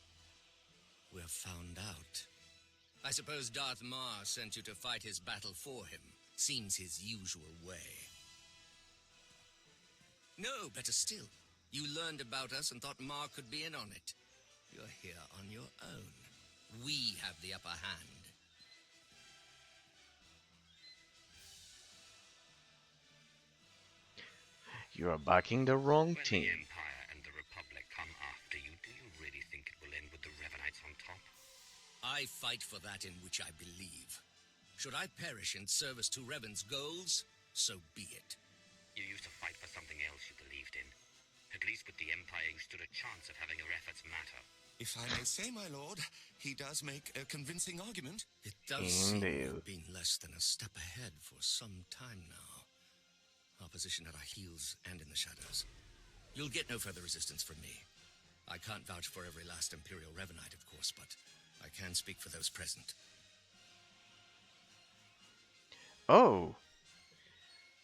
We're found out. I suppose Darth Mar sent you to fight his battle for him. Seems his usual way. No, better still. You learned about us and thought Mar could be in on it. You're here on your own. We have the upper hand. You are backing the wrong When team. the Empire and the Republic come after you, do you really think it will end with the Revanites on top? I fight for that in which I believe. Should I perish in service to Revan's goals, so be it. You used to fight for something else you believed in. At least with the Empire, you stood a chance of having your efforts matter. If I may say, my lord, he does make a convincing argument. It does seem Indeed. we've been less than a step ahead for some time now. Our position at our heels and in the shadows. You'll get no further resistance from me. I can't vouch for every last Imperial Revanite, of course, but I can speak for those present. Oh!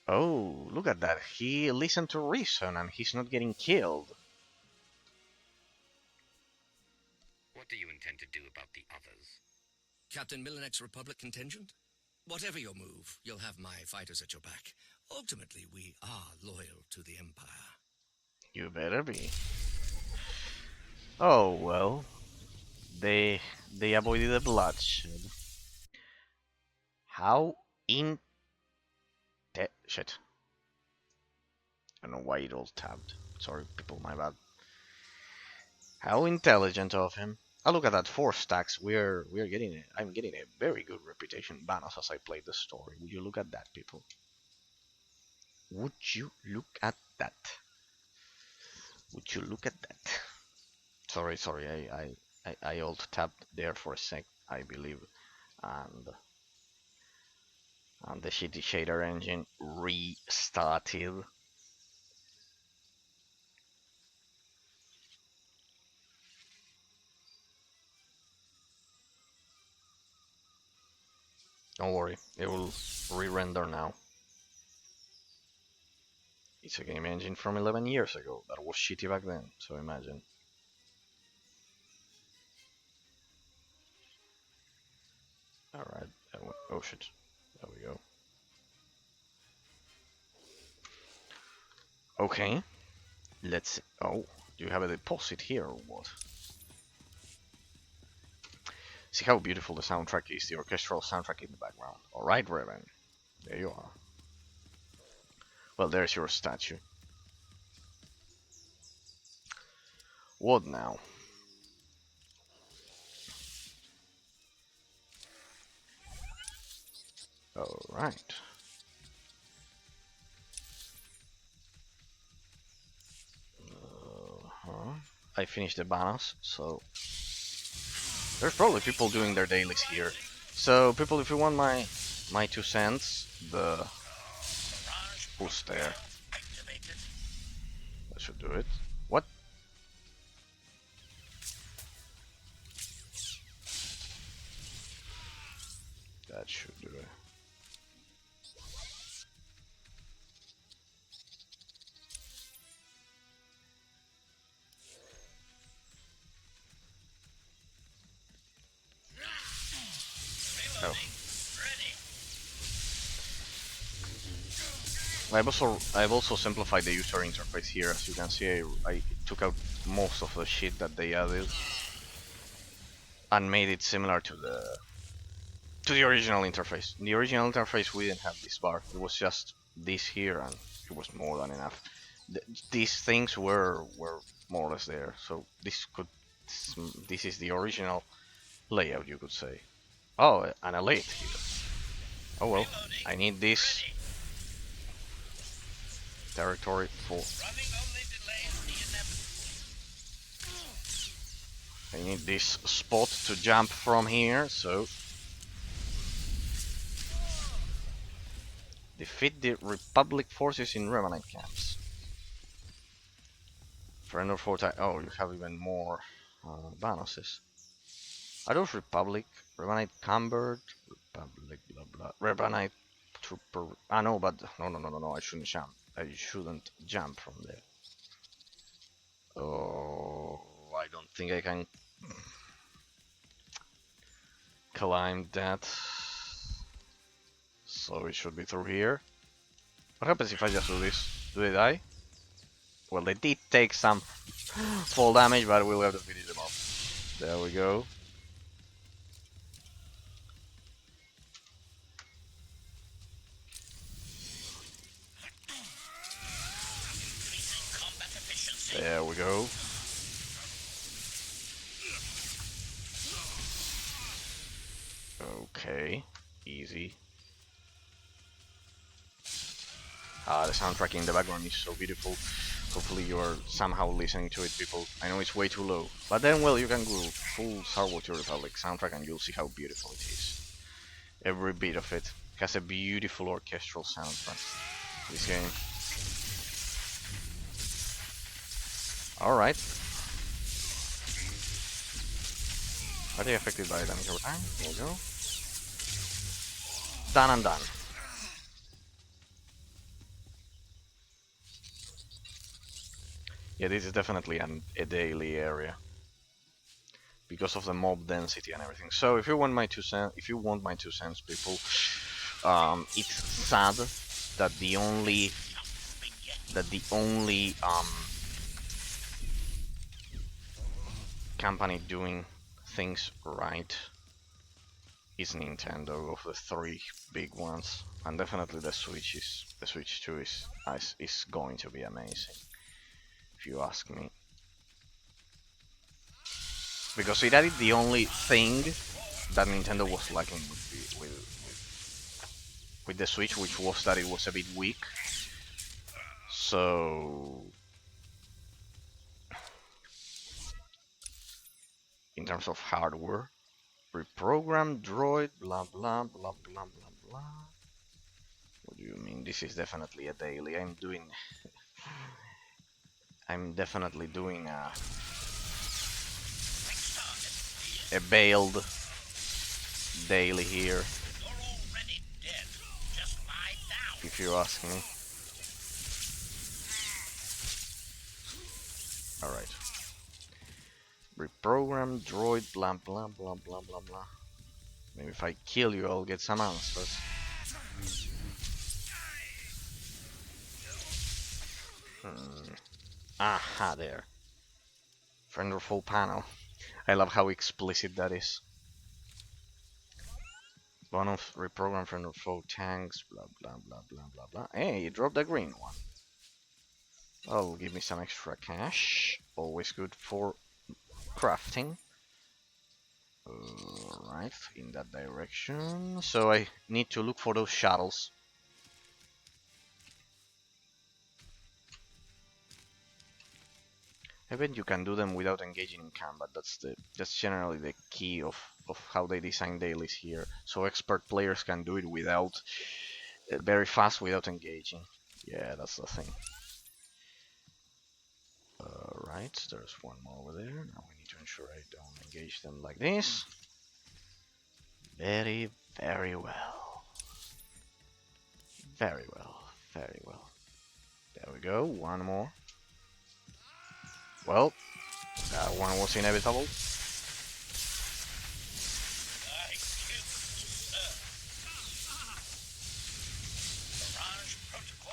Oh, look at that. He listened to reason and he's not getting killed. What do you intend to do about the others? Captain Millenek's Republic contingent? Whatever your move, you'll have my fighters at your back. Ultimately, we are loyal to the Empire. You better be. Oh, well. They avoided the bloodshed. How in... Shit. I don't know why it all tabbed. Sorry, people, my bad. How intelligent of him. Oh, look at that, 4 stacks. We're getting it. I'm getting a very good reputation bonus as I play the story. Would you look at that, people? Would you look at that? Would you look at that? Sorry, I alt tapped there for a sec, I believe, and the shitty shader engine restarted. Don't worry, it will re-render now. It's a game engine from 11 years ago that was shitty back then, so imagine. Alright, oh shit, there we go. Okay, let's... Oh, do you have a deposit here or what? See how beautiful the soundtrack is, the orchestral soundtrack in the background. Alright, Revan, there you are. Well, there's your statue. What now? Alright. I finished the bonus, so there's probably people doing their dailies here. So people, if you want my 2 cents, the who's there? That should do it. What? That should do it. I've also simplified the user interface here. As you can see, I took out most of the shit that they added and made it similar to the original interface. In the original interface, we didn't have this bar. It was just this here, and it was more than enough. These things were more or less there. So this is the original layout, you could say. Oh, an elite here. Oh well, I need this territory for. I need this spot to jump from here, so defeat the Republic forces in Revanite camps. Friend or foe. Oh, you have even more bonuses. Are those Republic? Revanite Cumbered? Republic blah blah. Revanite Trooper. Ah no, but no. I shouldn't jump. I shouldn't jump from there. Oh, I don't think I can climb that. So it should be through here. What happens if I just do this? Do they die? Well, they did take some fall damage, but we'll have to finish them off. There we go. There we go. Okay, easy. The soundtrack in the background is so beautiful. Hopefully you are somehow listening to it, people. I know it's way too low. But then, well, you can go full SWTOR Republic soundtrack and you'll see how beautiful it is. Every bit of it has a beautiful orchestral soundtrack. This game. Alright. Are they affected by damage over time? There we go. Done and done. Yeah, this is definitely a daily area because of the mob density and everything. So if you want my 2 cents, people, it's sad that the only company doing things right is Nintendo of the 3 big ones, and definitely the Switch 2 is going to be amazing. If you ask me, because it added the only thing that Nintendo was lacking with the Switch, which was that it was a bit weak. So, in terms of hardware, reprogram droid, blah blah blah blah blah blah. What do you mean? This is definitely a daily. I'm definitely doing a bailed daily here, if you ask me. Alright. Reprogram droid blah blah blah blah blah blah. Maybe if I kill you I'll get some answers. Aha, there. Friend or foe panel. I love how explicit that is. One of reprogram friend or foe tanks, blah blah blah blah blah blah. Hey, you dropped the green one. Oh, give me some extra cash. Always good for crafting. Alright, in that direction. So I need to look for those shuttles. I bet you can do them without engaging in combat. That's generally the key of how they design dailies here. So expert players can do it without very fast without engaging. Yeah, that's the thing. Right, there's one more over there. Now we need to ensure I don't engage them like this. Very, very well. Very well, very well. There we go, one more. Well, that one was inevitable.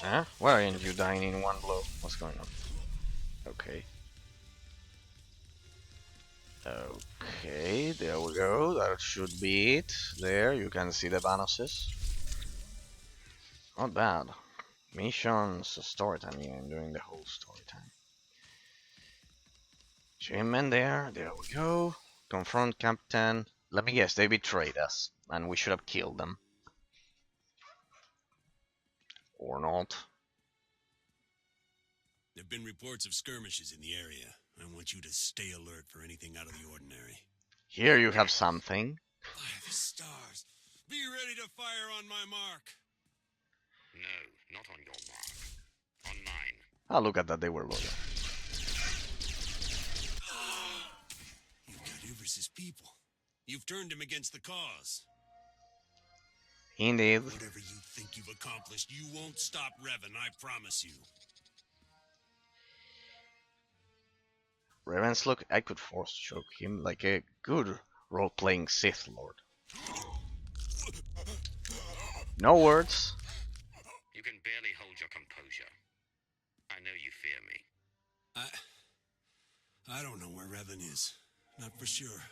Huh? Why aren't you dying in one blow? What's going on? Okay. Okay, there we go. That should be it. There, you can see the bonuses. Not bad. Missions, story time. Yeah, I'm doing the whole story time. Chainman there. There we go. Confront Captain. Let me guess, they betrayed us, and we should have killed them. Or not. There have been reports of skirmishes in the area. I want you to stay alert for anything out of the ordinary. Here you have something. By the stars! Be ready to fire on my mark! No, not on your mark. On mine. Ah, look at that, they were loyal. You've got Ivris's people. You've turned him against the cause. Indeed. Whatever you think you've accomplished, you won't stop Revan, I promise you. Revan's look, I could force choke him like a good role-playing Sith Lord. No words. You can barely hold your composure. I know you fear me. I don't know where Revan is. Not for sure.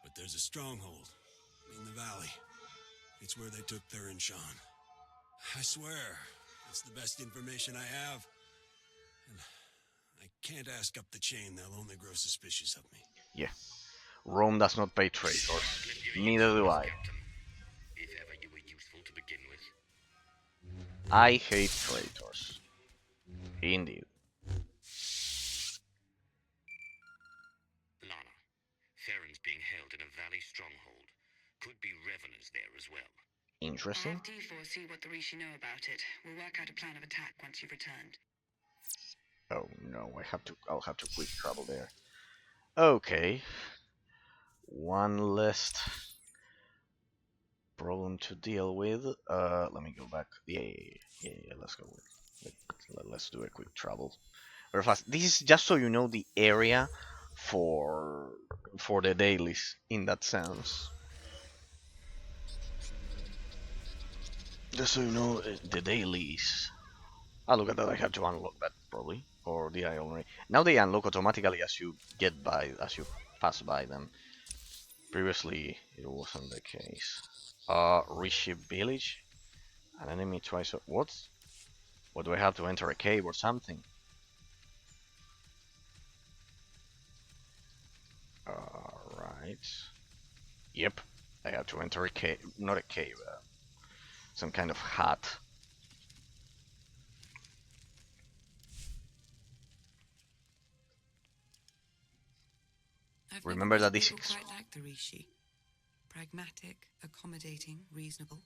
But there's a stronghold in the valley. It's where they took Theron Shan. I swear, it's the best information I have. And I can't ask up the chain, they'll only grow suspicious of me. Yeah. Rome does not pay traitors. Neither do I. Captain, if ever you were useful to begin with. I hate traitors. Indeed. Lana, Theron's being held in a valley stronghold. Could be Reveners there as well. Interesting. D4 see what the Rishi know about it. We'll work out a plan of attack once you've returned. Oh no, I'll have to quick travel there. Okay. One list problem to deal with. Let me go back. Yeah, let's go with let's do a quick travel. Very fast. This is just so you know the area for the dailies in that sense. Just so you know the dailies. Ah, look at that, I had to unlock that probably. Or did I already? Now they unlock automatically as you pass by them. Previously it wasn't the case. Rishi village? An enemy twice. What? What do I have to enter a cave or something? Alright. Yep. I have to enter a cave. Not a cave. Some kind of hut. Remember that this is quite like the Rishi. Pragmatic, accommodating, reasonable.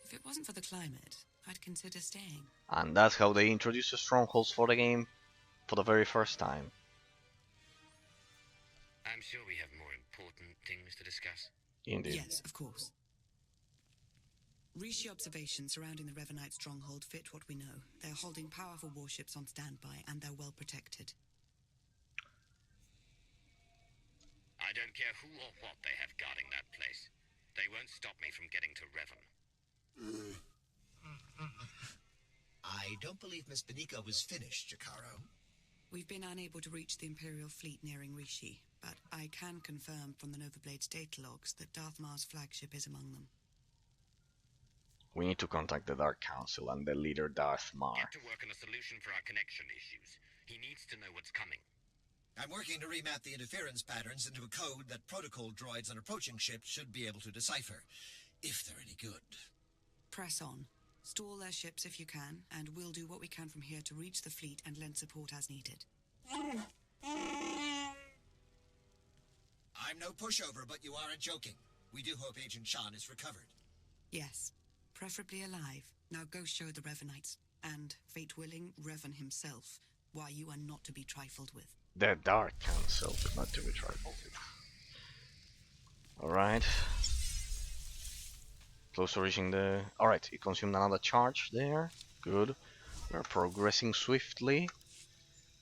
If it wasn't for the climate, I'd consider staying. And that's how they introduce the strongholds for the game for the very first time. I'm sure we have more important things to discuss. Indeed. Yes, of course. Rishi observations surrounding the Revanite stronghold fit what we know. They're holding powerful warships on standby, and they're well protected. I don't care who or what they have guarding that place. They won't stop me from getting to Revan. I don't believe Miss Benica was finished, Jakaro. We've been unable to reach the Imperial fleet nearing Rishi, but I can confirm from the Novablade's data logs that Darth Mar's flagship is among them. We need to contact the Dark Council and the leader Darth Mar. Get to work on a solution for our connection issues. He needs to know what's coming. I'm working to remap the interference patterns into a code that protocol droids on approaching ships should be able to decipher, if they're any good. Press on. Stall their ships if you can, and we'll do what we can from here to reach the fleet and lend support as needed. I'm no pushover, but you aren't joking. We do hope Agent Shan is recovered. Yes, preferably alive. Now go show the Revanites, and, fate willing, Revan himself, why you are not to be trifled with. The Dark Council, not to be trifled with. Alright. Close to reaching the... Alright, it consumed another charge there. Good. We're progressing swiftly.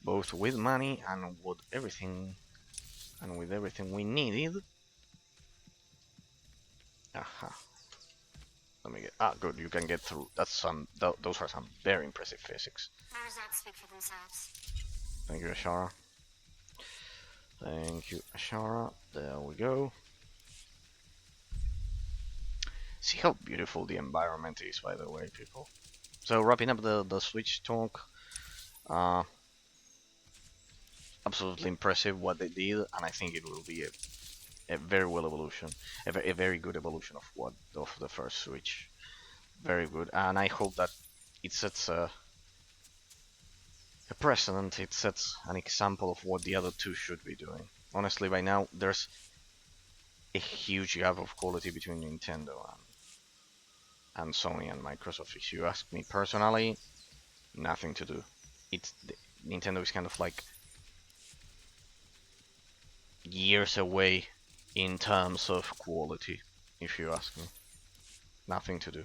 Both with money and with everything... And with everything we needed. Aha. Let me get. Ah, good. You can get through. That's some. Those are some very impressive physics. The results speak for themselves. Thank you, Ashara. Thank you, Ashara. There we go. See how beautiful the environment is, by the way, people. So wrapping up the Switch talk. Absolutely impressive what they did, and I think it will be a very well evolution, a very good evolution of the first Switch. Very good, and I hope that it sets a precedent. It sets an example of what the other two should be doing. Honestly, by now there's a huge gap of quality between Nintendo and Sony and Microsoft. If you ask me personally, nothing to do. Nintendo is kind of like years away in terms of quality, if you ask me. Nothing to do.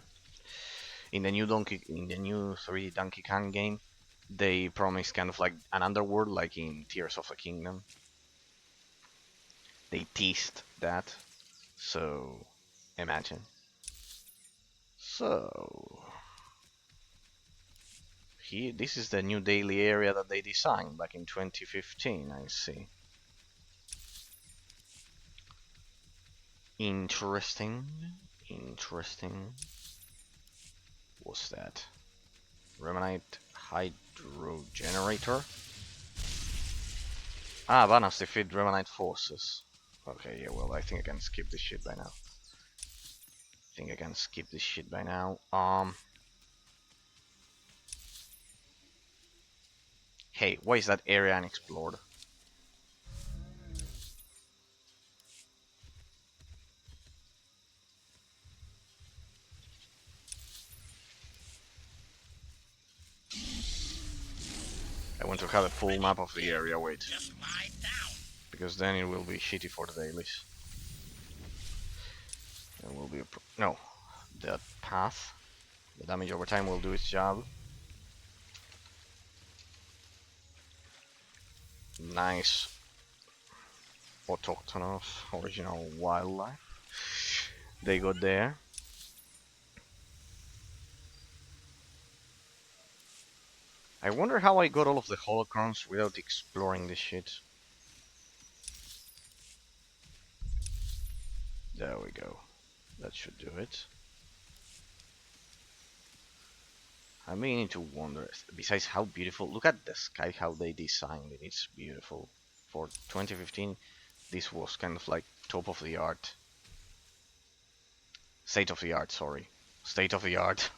In the new 3D Donkey Kong game, they promised kind of like an underworld, like in Tears of the Kingdom. They teased that, so imagine. So here, this is the new daily area that they designed back in 2015. I see. Interesting. What's that? Remanite hydro generator. Ah, Vanas defeat Remanite forces. Okay, yeah, well, I think I can skip this shit by now. Hey, why is that area unexplored? I want to have a full map of the area, wait. Because then it will be shitty for the dailies. There will be no, the path. The damage over time will do its job. Nice autochthonous original wildlife they got there. I wonder how I got all of the holocrons without exploring this shit. There we go. That should do it. I'm beginning to wonder, besides how beautiful, look at the sky, how they designed it, it's beautiful. For 2015, this was kind of like top of the art. State of the art, sorry. State of the art.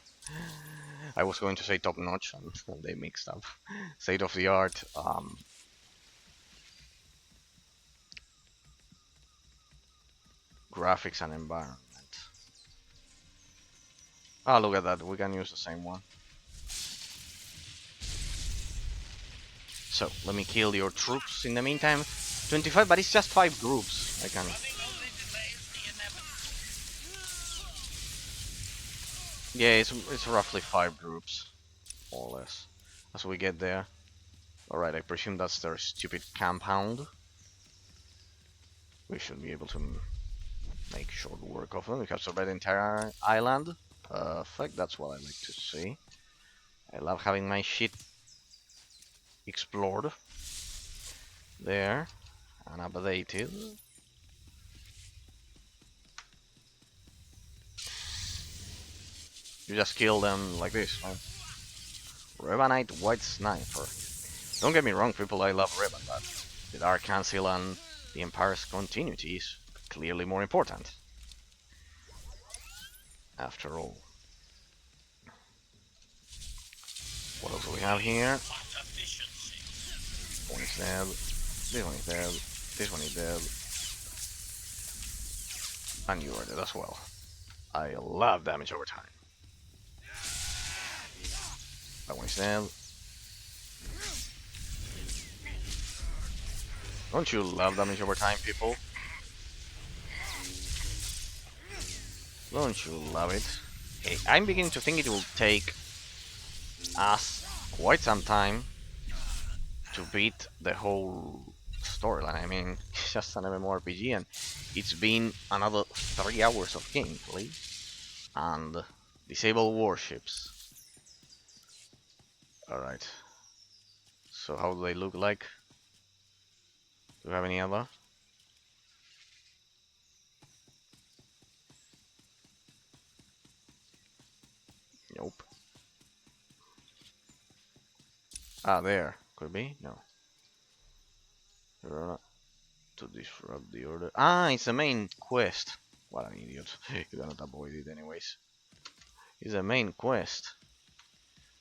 I was going to say top notch and they mixed up. State of the art. Graphics and environment. Ah, look at that, we can use the same one. So, let me kill your troops in the meantime. 25, but it's just 5 groups. I can... Yeah, it's roughly 5 groups. More or less. As we get there. Alright, I presume that's their stupid compound. We should be able to make short work of them. We have surveyed the entire island. Perfect, that's what I like to see. I love having my shit explored there and updated. You just kill them like this, right? Revanite White Sniper. Don't get me wrong, people, I love Revan, but the Dark Council and the Empire's continuity is clearly more important. After all. What else do we have here? One is dead. This one is dead. This one is dead. And you are dead as well. I love damage over time. That one is dead. Don't you love damage over time, people? Don't you love it? Hey, I'm beginning to think it will take us quite some time to beat the whole storyline. I mean, it's just an MMORPG and it's been another 3 hours of gameplay. And Disable warships. Alright. So how do they look like? Do you have any other? Nope. Ah, there. Could be? No. To disrupt the order. Ah, it's the main quest. What an idiot. You cannot avoid it anyways. It's the main quest.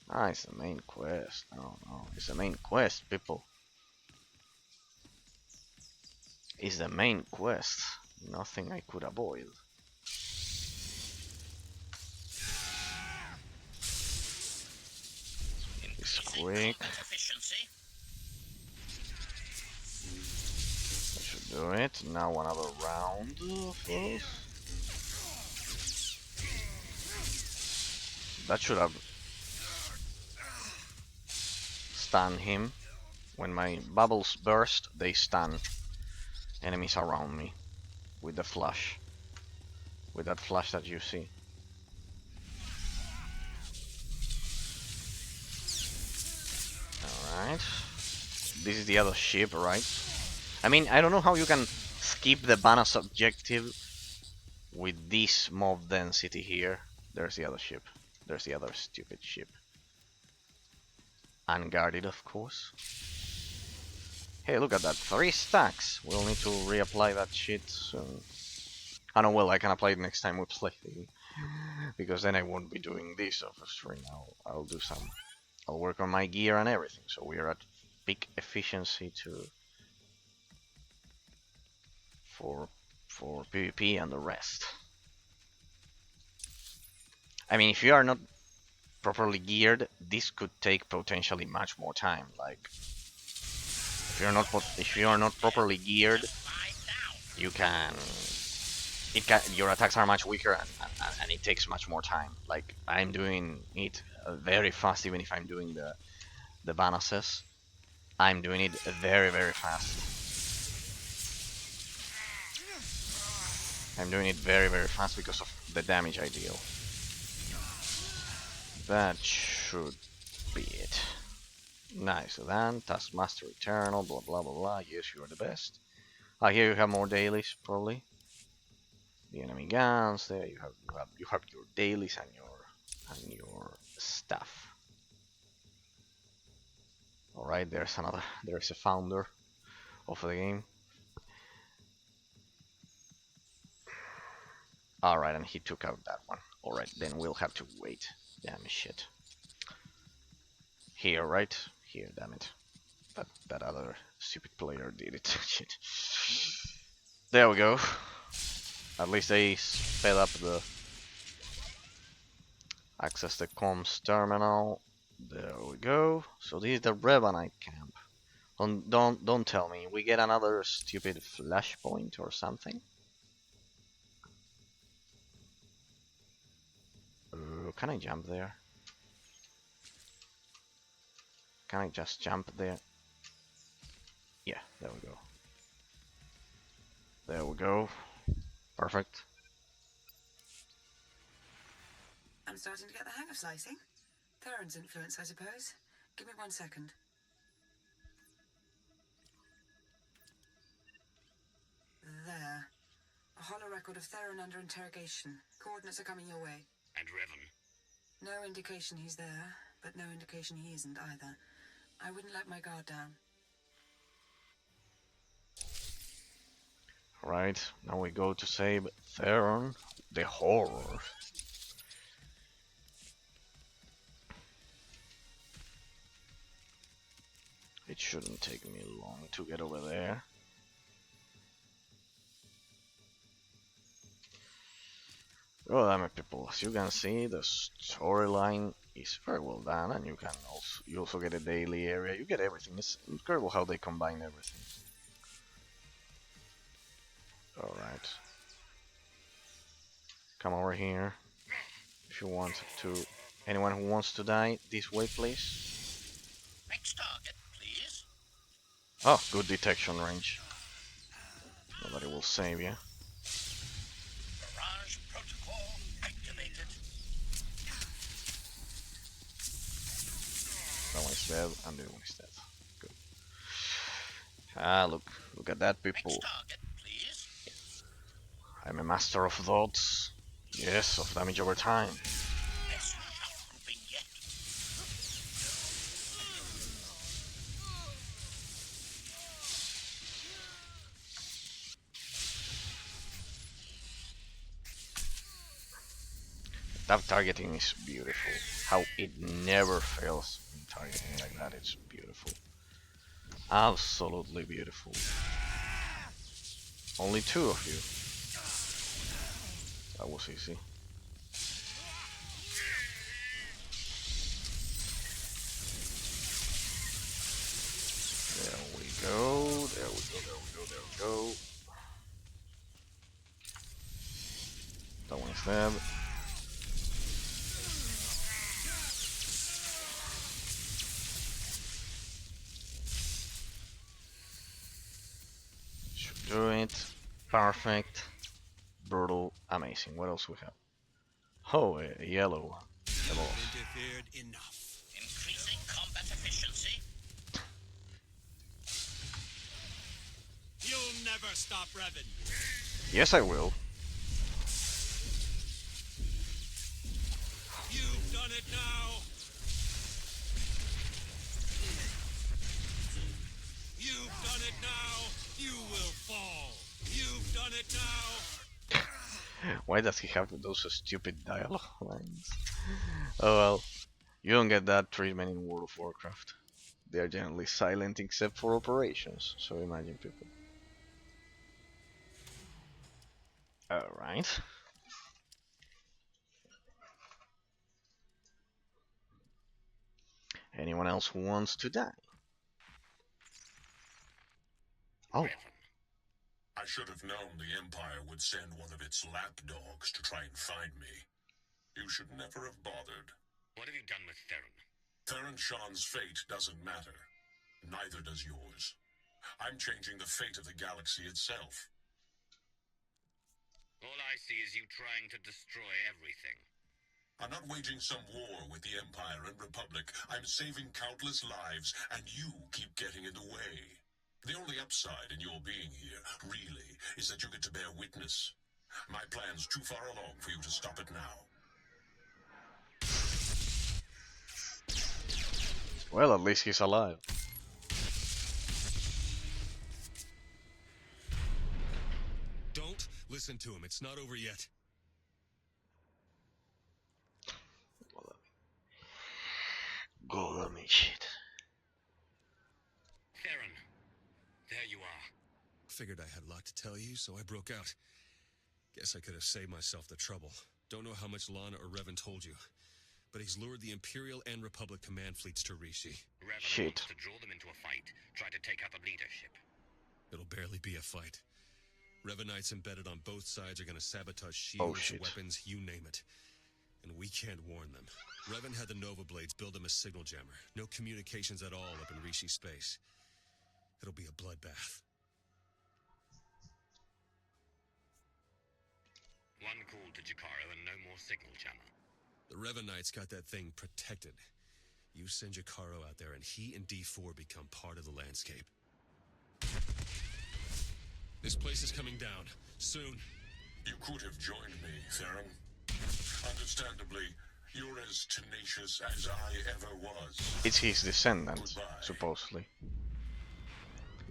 Ah, it's the main quest. No, no. It's the main quest, people. It's the main quest. Nothing I could avoid. It's quick. I should do it. Now another round of those. That should have stunned him. When my bubbles burst, they stun enemies around me with the flash. With that flash that you see. Alright. This is the other ship, right? I mean, I don't know how you can skip the bonus objective with this mob density here. There's the other ship. There's the other stupid ship. Unguarded, of course. Hey, look at that. 3 stacks. We'll need to reapply that shit soon. Oh no, well, I can apply it next time we play. Because then I won't be doing this off of stream. I'll do some... I'll work on my gear and everything. So we are at peak efficiency for PvP and the rest. I mean, if you are not properly geared, this could take potentially much more time. Like, if you are not properly geared, you can. Your attacks are much weaker and it takes much more time. Like, I'm doing it very fast, even if I'm doing the bonuses. I'm doing it very fast. I'm doing it very fast because of the damage I deal. That should be it. Nice, then Taskmaster Eternal, blah blah blah blah. Yes, you are the best. Ah, here you have more dailies, probably. The enemy guns. There you have your dailies and your stuff. All right, there's a founder of the game. All right, and he took out that one. All right, then we'll have to wait. Damn shit. Here, right? Here, damn it. That other stupid player did it. Shit. There we go. At least they sped up the access the comms terminal. There we go. So this is the Revanite camp. Don't tell me we get another stupid flashpoint or something. Can I jump there? Can I just jump there? Yeah, there we go. There we go. Perfect. I'm starting to get the hang of slicing. Theron's influence, I suppose. Give me 1 second. There. A hollow record of Theron under interrogation. Coordinates are coming your way. And Revan? No indication he's there, but no indication he isn't either. I wouldn't let my guard down. Right, now we go to save Theron, the horror. It shouldn't take me long to get over there. Well, damn it, people, as you can see, the storyline is very well done, and you also get a daily area. You get everything. It's incredible how they combine everything. All right, come over here if you want to. Anyone who wants to die, this way, please. Next target, please. Oh, good detection range. Nobody will save you. Barrage protocol activated. is dead, and the other one is dead. Good. Ah, look at that, people. Next target, please. I'm a master of thoughts. Yes, of damage over time. Best outgrouping yet. That targeting is beautiful. How it never fails in targeting like that. It's beautiful. Absolutely beautiful. Only 2 of you. That was easy. There we go. There we go. There we go. There we go. That one is dead. Should do it. Perfect. Brutal. Amazing. What else we have? Oh, a yellow. Hello. Interfered enough. Increasing combat efficiency. You'll never stop Revan. Yes, I will. You've done it now. You've done it now. You will fall. You've done it now. Why does he have those stupid dialogue lines? Oh well, you don't get that treatment in World of Warcraft. They are generally silent except for operations, so imagine people. Alright. Anyone else who wants to die? Oh. Revan. I should have known the Empire would send one of its lapdogs to try and find me. You should never have bothered. What have you done with Theron? Theron Shan's fate doesn't matter. Neither does yours. I'm changing the fate of the galaxy itself. All I see is you trying to destroy everything. I'm not waging some war with the Empire and Republic. I'm saving countless lives, and you keep getting in the way. The only upside in your being here, really, is that you get to bear witness. My plan's too far along for you to stop it now. Well, at least he's alive. Don't listen to him. It's not over yet. Go on me, shit. Theron, there you are. Figured I had a lot to tell you, so I broke out. Guess I could have saved myself the trouble. Don't know how much Lana or Revan told you, but he's lured the Imperial and Republic command fleets to Rishi. Revan wants to draw them into a fight, try to take out the leadership. It'll barely be a fight. Revanites embedded on both sides are gonna sabotage shields, weapons, you name it. And we can't warn them. Revan had the Nova Blades build him a signal jammer. No communications at all up in Rishi space. It'll be a bloodbath. One call to Jakaro and no more signal jammer. The Revanites got that thing protected. You send Jakaro out there and he and D4 become part of the landscape. This place is coming down. Soon. You could have joined me, Theron. Understandably, you're as tenacious as I ever was. It's his descendant, supposedly.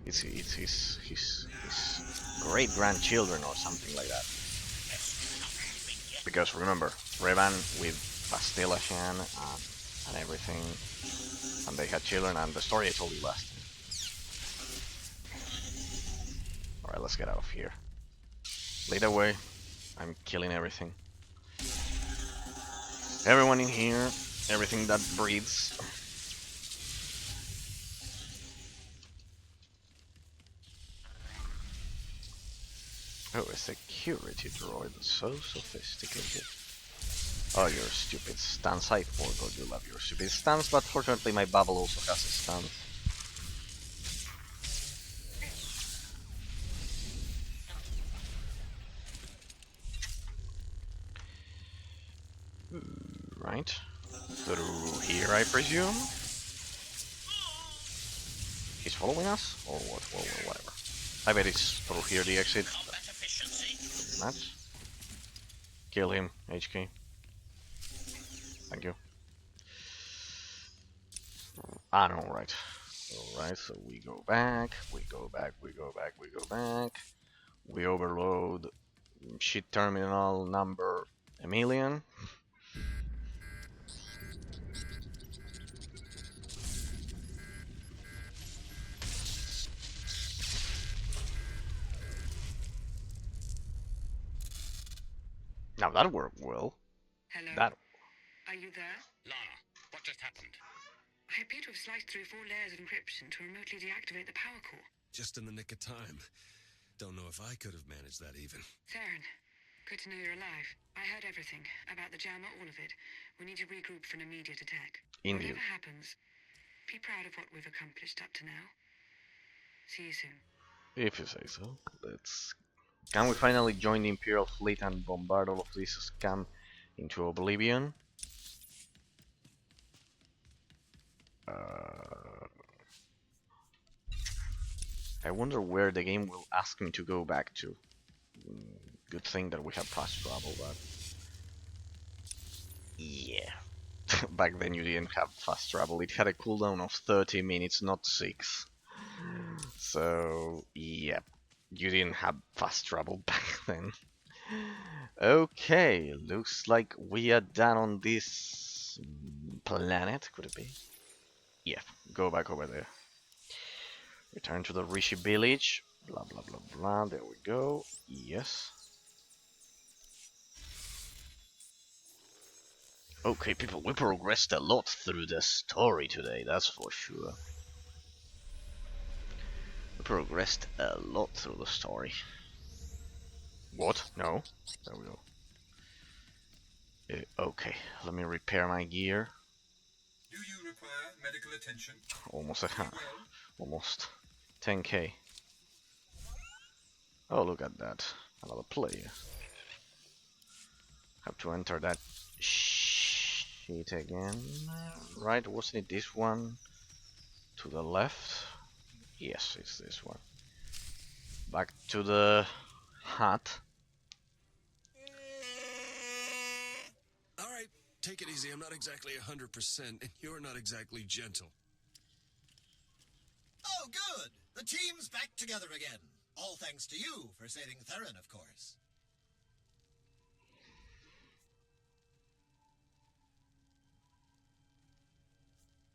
It's his great-grandchildren or something like that. Because remember, Revan with Bastila Shan and everything, and they had children, and the story I told you last time. Alright, let's get out of here. Lead away. I'm killing everything. Everyone in here, everything that breathes. Oh, a security droid, so sophisticated. Oh, your stupid stance. I forgot you love your stupid stance, but fortunately my bubble also has a stance. Right. Through here, I presume? following us? Or what? Well, whatever. I bet it's through here, the exit. Much. Kill him, HK. Thank you. Ah, no, right. Alright, so we go back, we go back, we go back, we go back. We overload shit terminal number a million. Now that worked well. Hello? That. Are you there? Lana, what just happened? I appear to have sliced through 4 layers of encryption to remotely deactivate the power core. Just in the nick of time. Don't know if I could have managed that even. Theron, good to know you're alive. I heard everything. About the jammer, all of it. We need to regroup for an immediate attack. Indeed. Whatever happens, be proud of what we've accomplished up to now. See you soon. If you say so. Let's. Can we finally join the Imperial fleet and bombard all of this scam into oblivion? I wonder where the game will ask me to go back to. Good thing that we have fast travel, but yeah. Back then you didn't have fast travel. It had a cooldown of 30 minutes, not 6. So yeah, you didn't have fast travel back then. Okay, looks like we are done on this planet. Could it be? Yeah, go back over there. Return to the Rishi village. Blah blah blah blah. There we go. Yes. Okay, people, we progressed a lot through the story today, that's for sure. We progressed a lot through the story. What? No? There we go. Okay, let me repair my gear. Do you require medical attention? Almost almost 10k. Oh, look at that. Another player. Have to enter that sheet again. Right, wasn't it this one? To the left? Yes, it's this one. Back to the hut. Alright, take it easy. I'm not exactly 100%, and you're not exactly gentle. Oh, good! The team's back together again. All thanks to you for saving Theron, of course.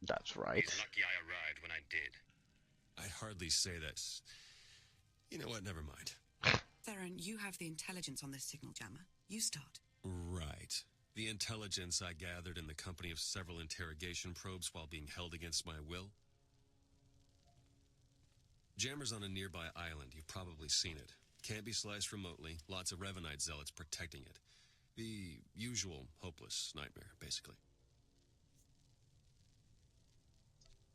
That's right. He's lucky I arrived when I did. I'd hardly say that. You know what? Never mind. Theron, you have the intelligence on this signal jammer. You start. Right. The intelligence I gathered in the company of several interrogation probes while being held against my will. Jammer's on a nearby island. You've probably seen it. Can't be sliced remotely. Lots of Revanite zealots protecting it. The usual hopeless nightmare, basically.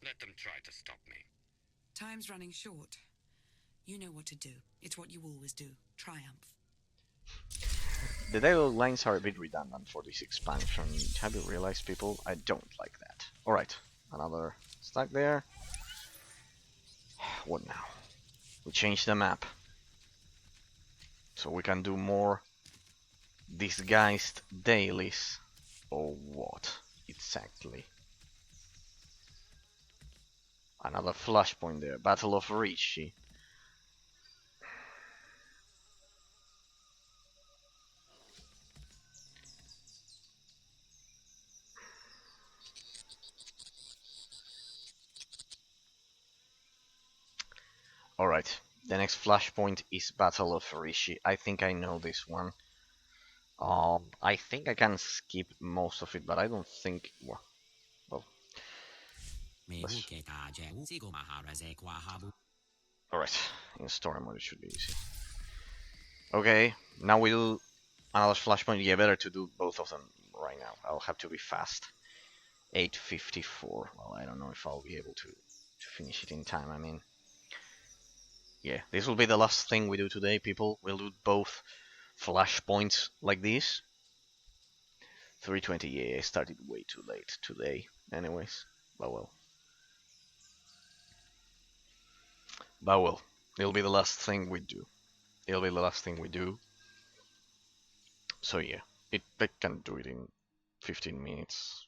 Let them try to stop me. Time's running short. You know what to do. It's what you always do. Triumph. The dialogue lines are a bit redundant for this expansion. Have you realized, people? I don't like that. Alright, another stack there. What now? We changed the map. So we can do more disguised dailies. Or what? Exactly. Another flashpoint there. Battle of Rishi. Alright, the next flashpoint is Battle of Rishi. I think I know this one. I think I can skip most of it, but I don't think... Well, alright, in story mode it should be easy. Okay, now we do another flashpoint. Yeah, better to do both of them right now. I'll have to be fast. 8:54. Well, I don't know if I'll be able to finish it in time. I mean... Yeah, this will be the last thing we do today, people. We'll do both flashpoints like this. 3:20, yeah, I started way too late today. Anyways, but well. But well, it'll be the last thing we do. It'll be the last thing we do. So yeah, I can do it in 15 minutes.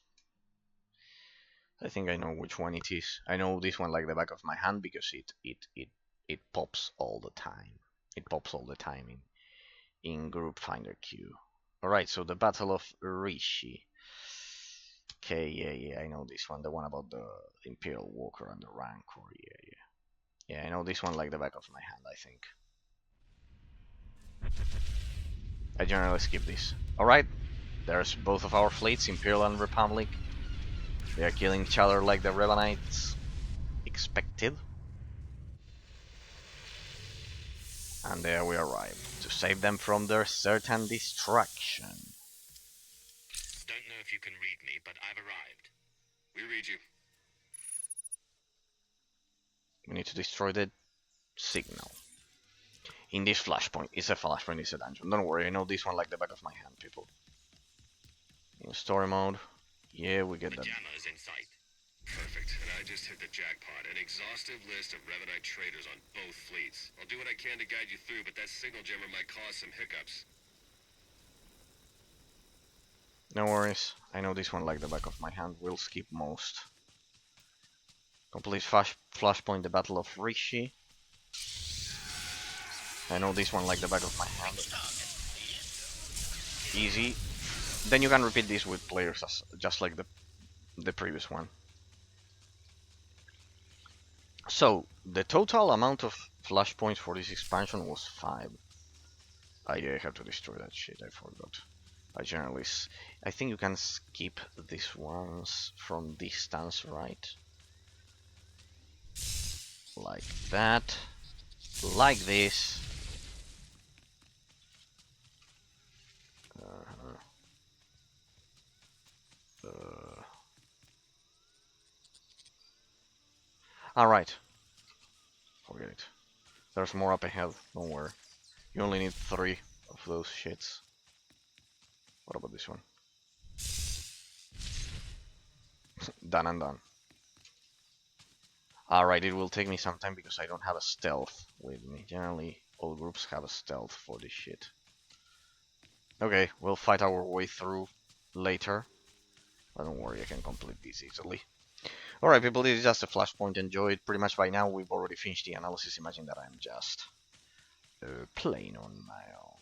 I think I know which one it is. I know this one like the back of my hand because it pops all the time. It pops all the time in Group Finder queue. Alright, so the Battle of Rishi. Okay, yeah, I know this one. The one about the Imperial Walker and the Rancor. Yeah, I know this one like the back of my hand, I think. I generally skip this. Alright, there's both of our fleets, Imperial and Republic. They are killing each other like the Revanites expected. And there we arrive, to save them from their certain destruction. Don't know if you can read me, but I've arrived. We read you. We need to destroy the signal. In this flashpoint, it's a flashpoint, it's a dungeon. Don't worry, I know this one like the back of my hand, people. In story mode, yeah, we get that. The jammer is in sight. Perfect, and I just hit the jackpot. An exhaustive list of Revanite traders on both fleets. I'll do what I can to guide you through, but that signal jammer might cause some hiccups. No worries, I know this one like the back of my hand. We'll skip most. Complete flashpoint, the Battle of Rishi. I know this one like the back of my hand. Easy. Then you can repeat this with players just like the previous one. So, the total amount of flashpoints for this expansion was 5. I have to destroy that shit, I forgot. I think you can skip these ones from distance, right? Like that. Like this. Alright. Forget it. There's more up ahead, don't worry. You only need 3 of those shits. What about this one? Done and done. Alright, it will take me some time because I don't have a stealth with me. Generally, all groups have a stealth for this shit. Okay, we'll fight our way through later. But don't worry, I can complete this easily. Alright people, this is just a flashpoint. Enjoy it. Pretty much by now we've already finished the analysis. Imagine that I'm just playing on my own.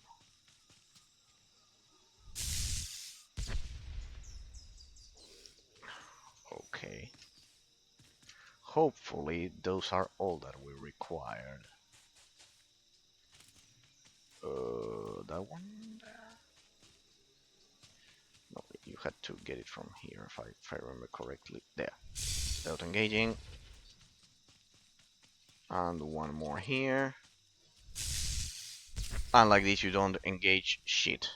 Okay. Hopefully those are all that we required. That one there? No, you had to get it from here if I remember correctly. There. Without engaging. And one more here. And like this you don't engage shit.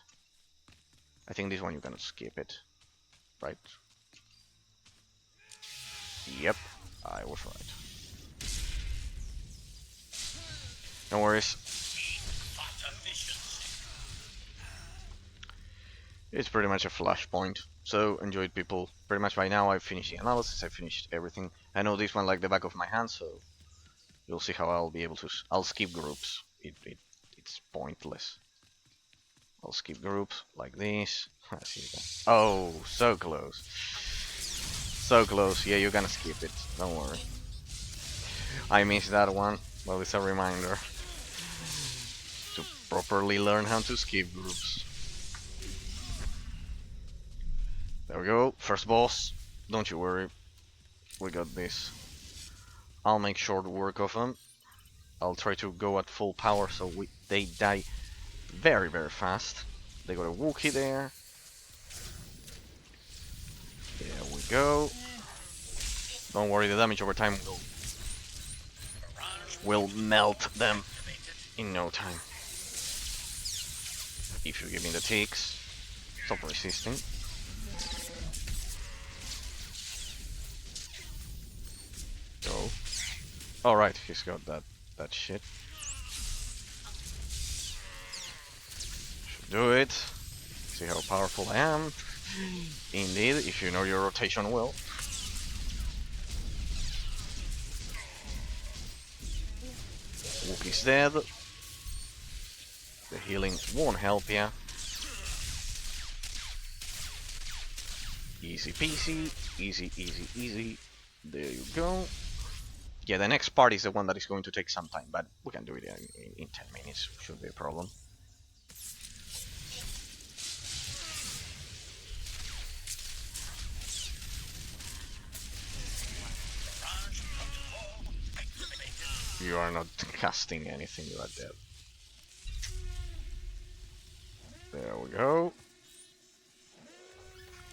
I think this one you can skip it. Right? Yep, I was right. No worries. It's pretty much a flashpoint. So enjoy it people. Pretty much by now I've finished the analysis, I finished everything. I know this one like the back of my hand, so you'll see how I'll be able to... I'll skip groups. It's pointless. I'll skip groups like this. Oh, so close. So close. Yeah, you're gonna skip it. Don't worry. I missed that one. Well, it's a reminder to properly learn how to skip groups. There we go. First boss. Don't you worry. We got this. I'll make short work of them. I'll try to go at full power so they die very, very fast. They got a Wookiee there. There we go. Don't worry, the damage over time will melt them in no time. If you give me the ticks, stop resisting. Go. Alright, he's got that shit. Should do it. See how powerful I am. Indeed, if you know your rotation well. Wookiee's dead. The healing won't help ya. Easy peasy, easy, easy, easy. There you go. Yeah, the next part is the one that is going to take some time, but we can do it in 10 minutes. Should be a problem. You are not casting anything, you are dead. There we go.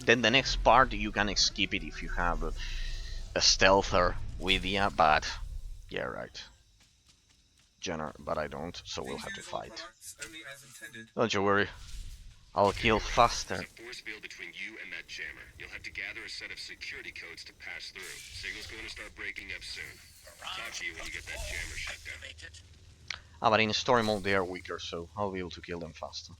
Then the next part, you can skip it if you have a stealther with you, but yeah, right. But I don't, so we'll have to fight. Don't you worry, I'll kill faster. There's a force field between you and that jammer. You'll have to gather a set of security codes to pass through. Signal's going to start breaking up soon. Talk to you when you get that jammer shut down. Ah, but in story mode they are weaker, so I'll be able to kill them faster.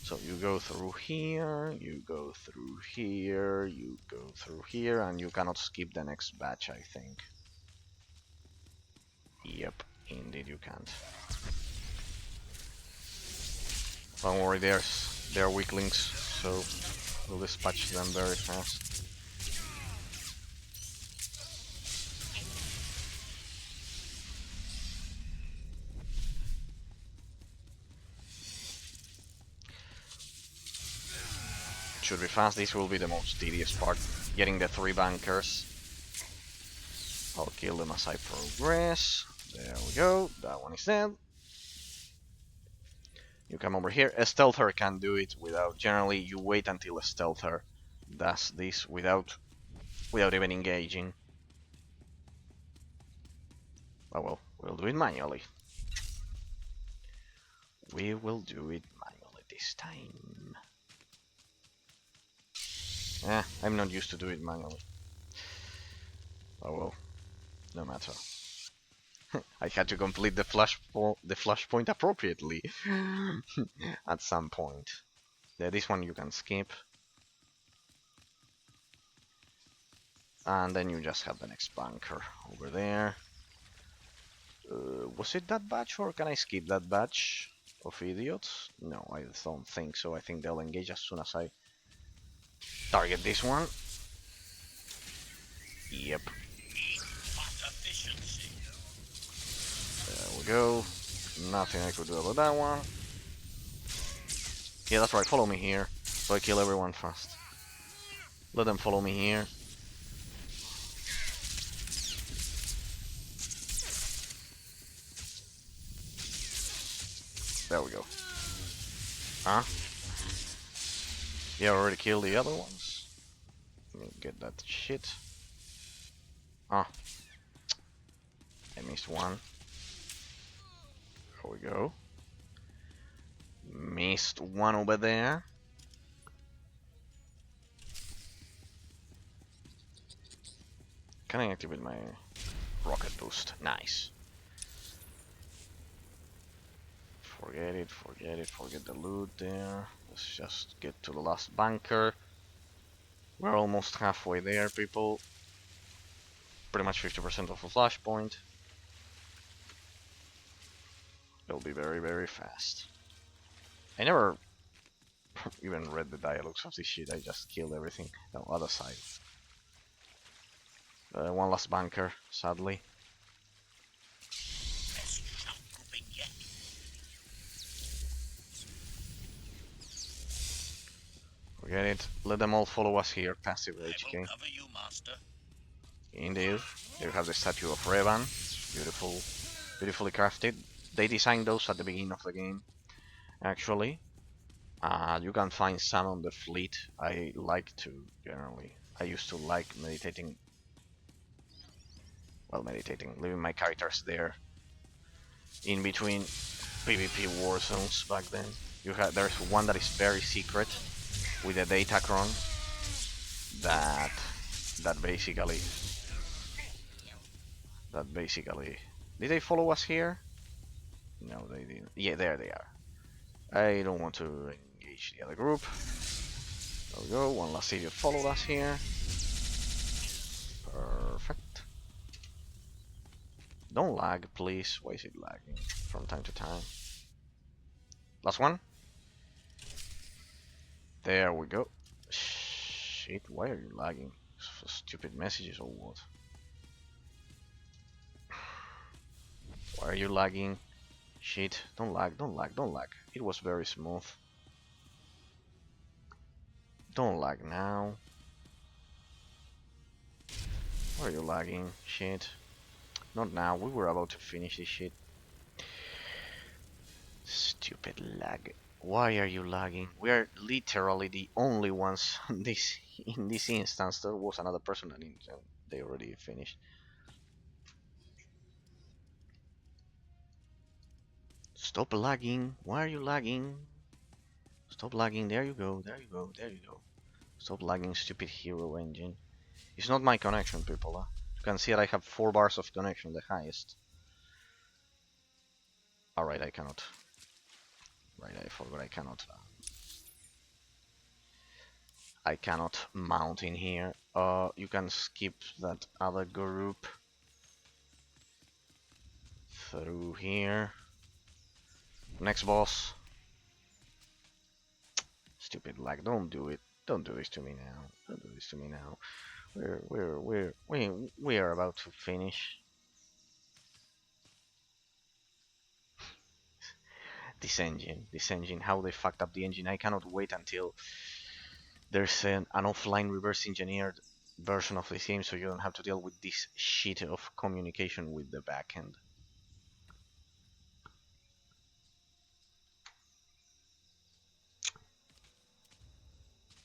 So you go through here, you go through here, you go through here, and you cannot skip the next batch, I think. Yep, indeed you can't. Don't worry, they're weaklings, so we'll dispatch them very fast. Should be fast. This will be the most tedious part, getting the 3 bankers. I'll kill them as I progress. There we go, that one is dead. You come over here. A stealther can do it without, generally you wait until a stealther does this without even engaging. Oh well, we'll do it manually. We will do it manually this time. I'm not used to do it manually. Oh well, no matter. I had to complete the flashpoint appropriately at some point. Yeah, this one you can skip. And then you just have the next bunker over there. Was it that batch, or can I skip that batch of idiots? No, I don't think so. I think they'll engage as soon as I target this one. Yep. There we go. Nothing I could do about that one. Yeah, that's right. Follow me here, so I kill everyone fast. Let them follow me here. There we go. Huh? Yeah, I already killed the other ones. Let me get that shit. Ah. I missed one. There we go. Missed one over there. Can I activate my rocket boost? Nice. Forget it, forget it, forget the loot there. Let's just get to the last bunker. We're almost halfway there, people. Pretty much 50% of a flashpoint. It'll be very, very fast. I never even read the dialogues of this shit, I just killed everything. No, other side. One last bunker, sadly. Forget it. Let them all follow us here. Passive HK. Indeed. There you have the statue of Revan. Beautiful, beautifully crafted. They designed those at the beginning of the game, actually. You can find some on the fleet. I like to, generally. I used to like meditating. Well, leaving my characters there. In between PvP war zones back then. There's one that is very secret with a datacron that basically did they follow us here? No, they didn't. Yeah, there they are. I don't want to engage the other group. There we go. One last idiot followed us here. Perfect. Don't lag, please. Why is it lagging from time to time? Last one. There we go. Shit, why are you lagging? Stupid messages or what? Why are you lagging? Shit, don't lag, don't lag, don't lag. It was very smooth. Don't lag now. Why are you lagging? Shit. Not now, we were about to finish this shit. Stupid lag. Why are you lagging? We are literally the only ones on this in this instance. There was another person that they already finished. Stop lagging. Why are you lagging? Stop lagging. There you go. There you go. There you go. Stop lagging, stupid hero engine. It's not my connection, people. You can see that I have 4 bars of connection, the highest. Alright, I cannot. Right, I forgot I cannot. I cannot mount in here. You can skip that other group through here. Next boss. Stupid lag. Don't do it. Don't do this to me now. Don't do this to me now. We are about to finish. This engine, how they fucked up the engine. I cannot wait until there's an offline reverse engineered version of this game, so you don't have to deal with this shit of communication with the backend.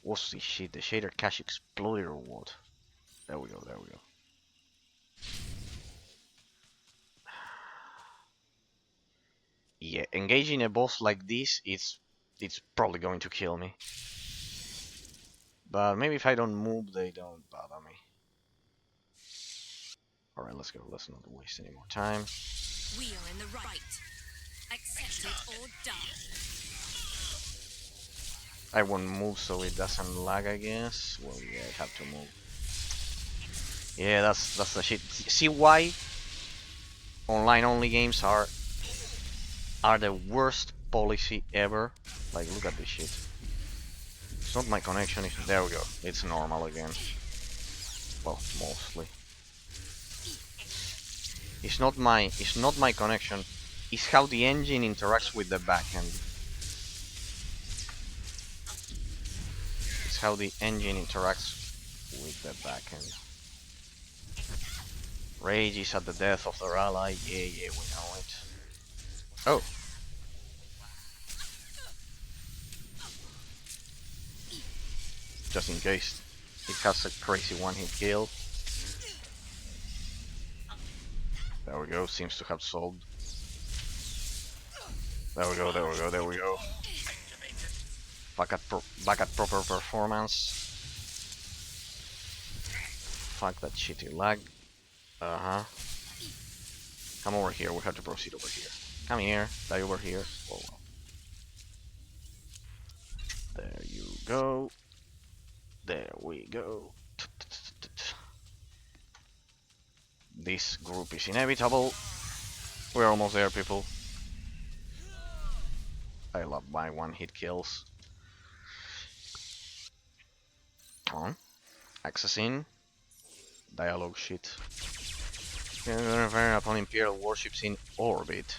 What's this shit? The shader cache exploded or what? There we go, there we go. Yeah, engaging a boss like this, it's probably going to kill me. But maybe if I don't move, they don't bother me. Alright, let's go. Let's not waste any more time. We are in the right. Accept it or die. I won't move so it doesn't lag, I guess. Well, yeah, I have to move. Yeah, that's the shit. See why online only games are the worst policy ever? Like, look at this shit. It's not my connection. There we go. It's normal again. Well, mostly. It's not my connection. It's how the engine interacts with the backend. It's how the engine interacts with the backend. Rage is at the death of their ally. Yeah, we know it. Oh. Just in case it has a crazy one-hit kill. There we go, seems to have solved. There we go, there we go, there we go. Back at proper performance. Fuck that shitty lag. Come over here, we have to proceed over here. Come here, die over here. Whoa. There you go. There we go. This group is inevitable. We're almost there, people. I love my one-hit kills. Come on. Access in. Dialogue shit. Upon Imperial warships in orbit.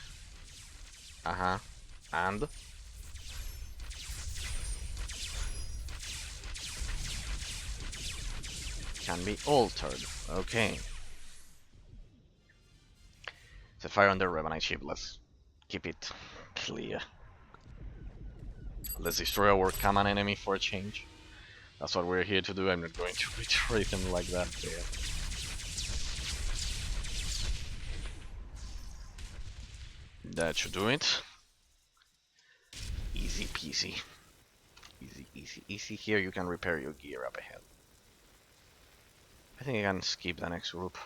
And? Can be altered. Okay. The fire on the Revanite ship. Let's keep it clear. Let's destroy our common enemy for a change. That's what we're here to do. I'm not going to betray them like that there. That should do it. Easy peasy. Easy, easy, easy. Here you can repair your gear up ahead. I think I can skip the next group.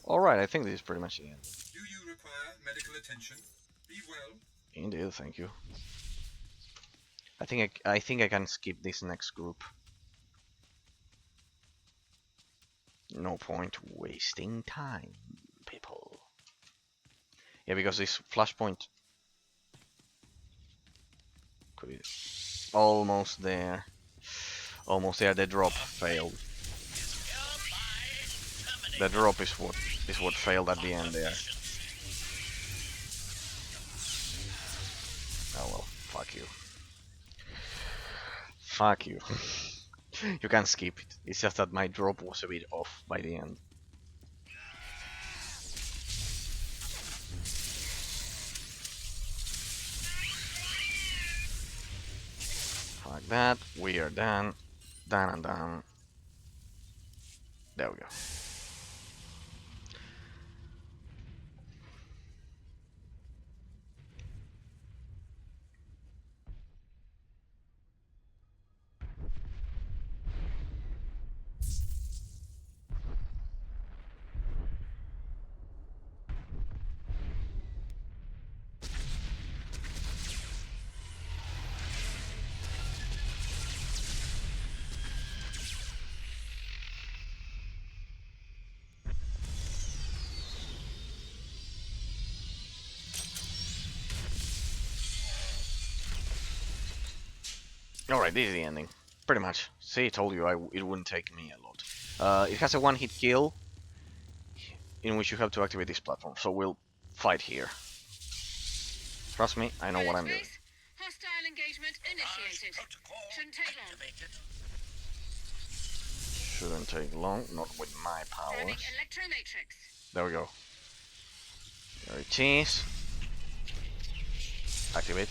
Alright, I think this is pretty much the end. Do you require medical attention? Be well. Indeed, thank you. I think I can skip this next group. No point wasting time, people. Yeah, because this Flashpoint could be almost there. Almost there. The drop failed. The drop is what failed at the end there. Oh well, fuck you. Fuck you. You can skip it. It's just that my drop was a bit off by the end. Like that, we are done. Done and done. There we go. Alright, this is the ending. Pretty much. See, I told you it wouldn't take me a lot. It has a one-hit kill, in which you have to activate this platform, so we'll fight here. Trust me, I know what I'm doing. Hostile engagement initiated. Shouldn't take long. Shouldn't take long, not with my powers. There we go. There it is. Activate.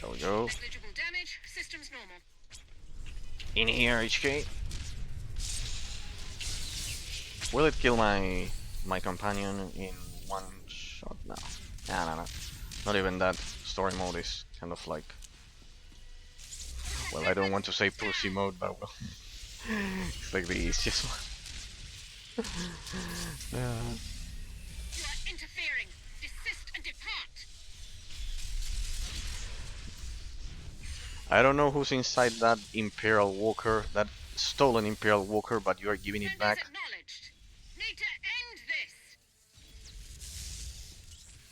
There we go. Negligible damage. Systems normal. In here, HK. Will it kill my companion in one shot? No. No. Not even that. Story mode is kind of like... Well, I don't want to say pussy mode, but well... It's like the easiest one. You are interfering. Desist and depart. I don't know who's inside that Imperial Walker, that stolen Imperial Walker, but you are giving it back. Need to end this.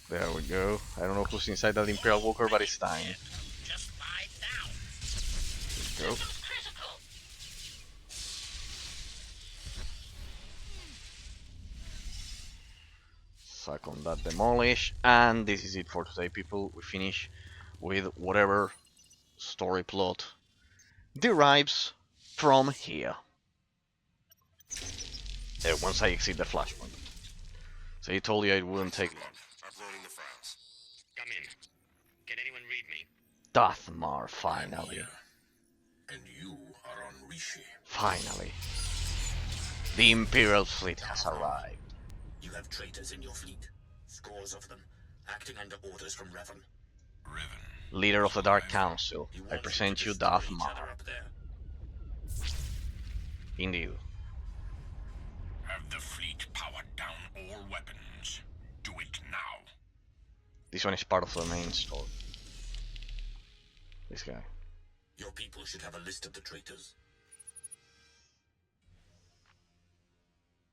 There we go. I don't know who's inside that Imperial Walker, but it's dying. Just lie down. There we go. Suck on that demolish, and this is it for today, people. We finish with whatever story plot derives from here. Once I exit the Flashpoint. So he told you it wouldn't take long. Uploading the files. Come in. Can anyone read me? Dathmar, finally. And you are on Rishi. Finally. The Imperial fleet has arrived. You have traitors in your fleet. Scores of them, acting under orders from Revan. Revan. Leader of the Dark Council, I present you Dathmar. Indeed. Have the fleet powered down all weapons. Do it now. This one is part of the main story. This guy. Your people should have a list of the traitors.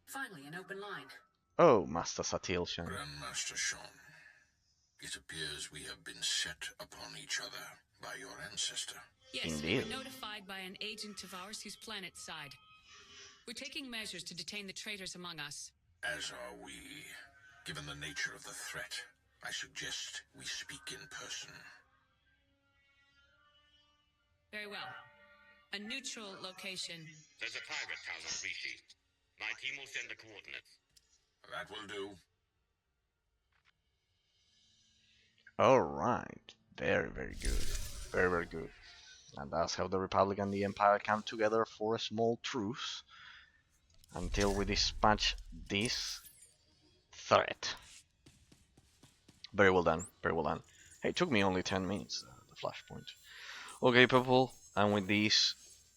Finally, an open line. Oh, Master Satil Shan. Grandmaster Sean. It appears we have been set upon each other by your ancestor. Yes, Indeed. we were notified by an agent of ours whose planet side. We're taking measures to detain the traitors among us. As are we. Given the nature of the threat, I suggest we speak in person. Very well. A neutral location. There's a pirate town on Rishi. My team will send the coordinates. That will do. Alright. Very, very good. Very, very good. And that's how the Republic and the Empire come together for a small truce. Until we dispatch this threat. Very well done. Very well done. Hey, it took me only 10 minutes, the Flashpoint. Okay, people. And with this,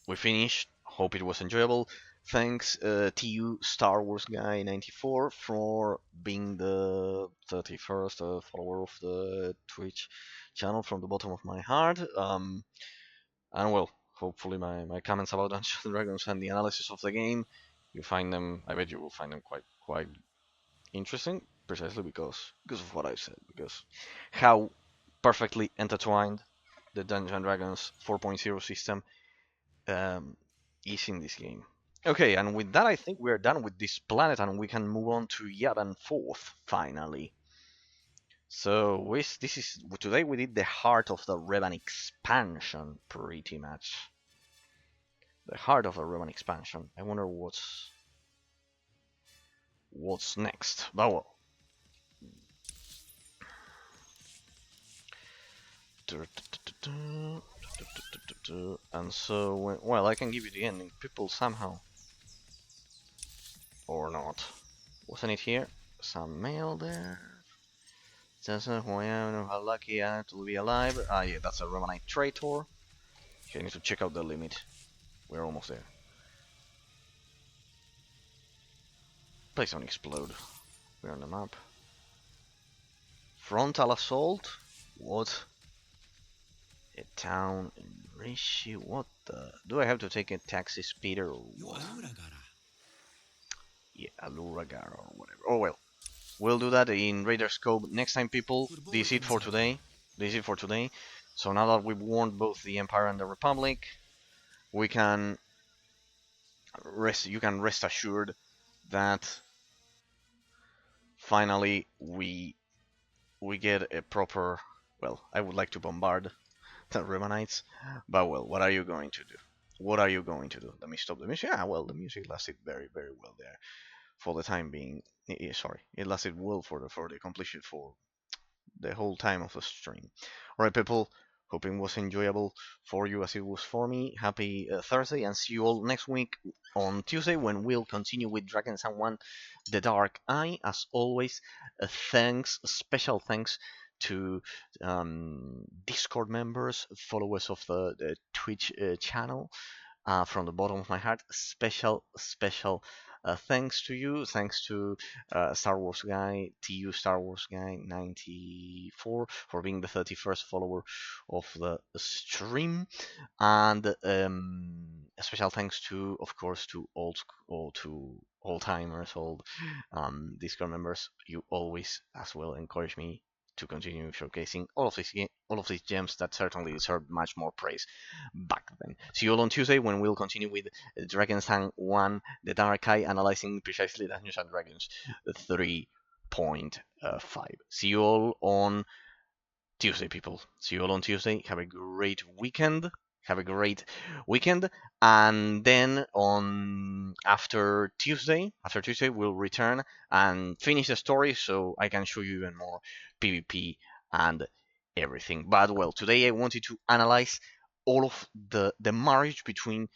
we finished. Hope it was enjoyable. Thanks to you, Star Wars Guy 94, for being the 31st follower of the Twitch channel from the bottom of my heart. And well, hopefully my comments about Dungeons and Dragons and the analysis of the game, you find them. I bet you will find them quite interesting. precisely because of what I said, because how perfectly intertwined the Dungeons and Dragons 4.0 system is in this game. Okay, and with that, I think we're done with this planet, and we can move on to Yavin 4th finally. So this is today we did the heart of the Revan expansion, pretty much. The heart of the Revan expansion. I wonder what's next. But well. And so, well, I can give you the ending. People somehow, or not. Wasn't it here? Some mail there. Doesn't know how lucky I am to be alive. Ah, yeah, that's a Revanite traitor. Okay, I need to check out the limit. We're almost there. Please don't explode. We're on the map. Frontal assault? What? A town in Rishi? What the? Do I have to take a taxi speeder or what? Yeah, Aluragara or whatever. Oh well. We'll do that in Raider Scope next time, people. This is it for today. This is it for today. So now that we've warned both the Empire and the Republic, we can rest. You can rest assured that finally we get a proper. Well, I would like to bombard the Revanites, but well, what are you going to do? What are you going to do? Let me stop the music. Yeah, well, the music lasted very, very well there for the time being. Sorry, it lasted well for the completion for the whole time of the stream. Alright, people, hoping it was enjoyable for you as it was for me. Happy Thursday, and see you all next week on Tuesday when we'll continue with Dragons and One The Dark Eye. As always, special thanks to Discord members, followers of the Twitch channel. From the bottom of my heart, special thanks to you. Thanks to Star Wars Guy, TU Star Wars Guy 94 for being the 31st follower of the stream, and a special thanks to, of course, to old timers, old Discord members. You always as well encourage me to continue showcasing all of these gems that certainly deserve much more praise back then. See you all on Tuesday when we'll continue with Dragon's Tongue 1, The Dark Eye, analyzing precisely Dungeons and Dragons 3.5. See you all on Tuesday, people. See you all on Tuesday. Have a great weekend. And then after Tuesday, we'll return and finish the story so I can show you even more PvP and everything. But well, today I wanted to analyze all of the marriage between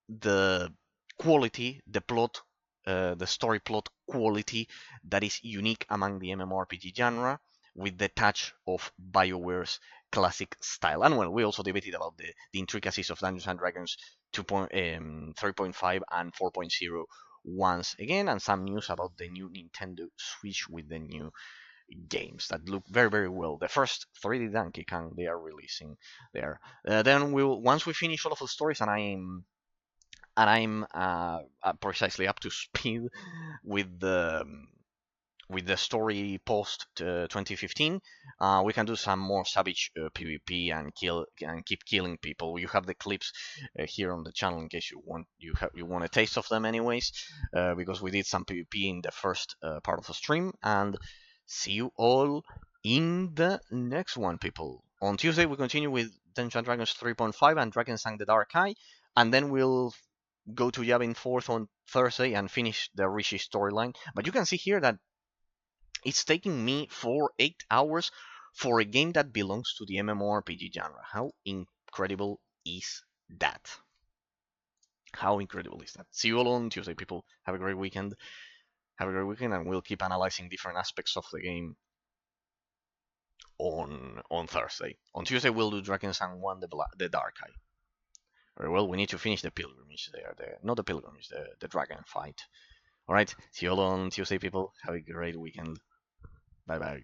the quality, the plot, the story plot quality that is unique among the MMORPG genre, with the touch of BioWare's classic style. And well, we also debated about the intricacies of Dungeons and Dragons 3.5 and 4.0 once again, and some news about the new Nintendo Switch with the new games that look very, very well. The first 3D Donkey Kong they are releasing there. Then once we finish all of the stories, and I'm precisely up to speed with the story post 2015, we can do some more savage PvP and keep killing people. You have the clips here on the channel in case you want a taste of them, anyways, because we did some PvP in the first part of the stream. And see you all in the next one, people. On Tuesday we continue with Dungeons and Dragons 3.5 and Dragon's Tongue: The Dark Eye, and then we'll go to Yavin 4th on Thursday and finish the Rishi storyline. But you can see here that it's taking me 8 hours for a game that belongs to the MMORPG genre. How incredible is that? How incredible is that? See you all on Tuesday, people. Have a great weekend. And we'll keep analyzing different aspects of the game on Thursday. On Tuesday, we'll do Dragon's Tongue 1, The Dark Eye. Very well, we need to finish the pilgrimage there. Not the pilgrimage, the dragon fight. Alright, see you all on Tuesday, people. Have a great weekend. Bye bye.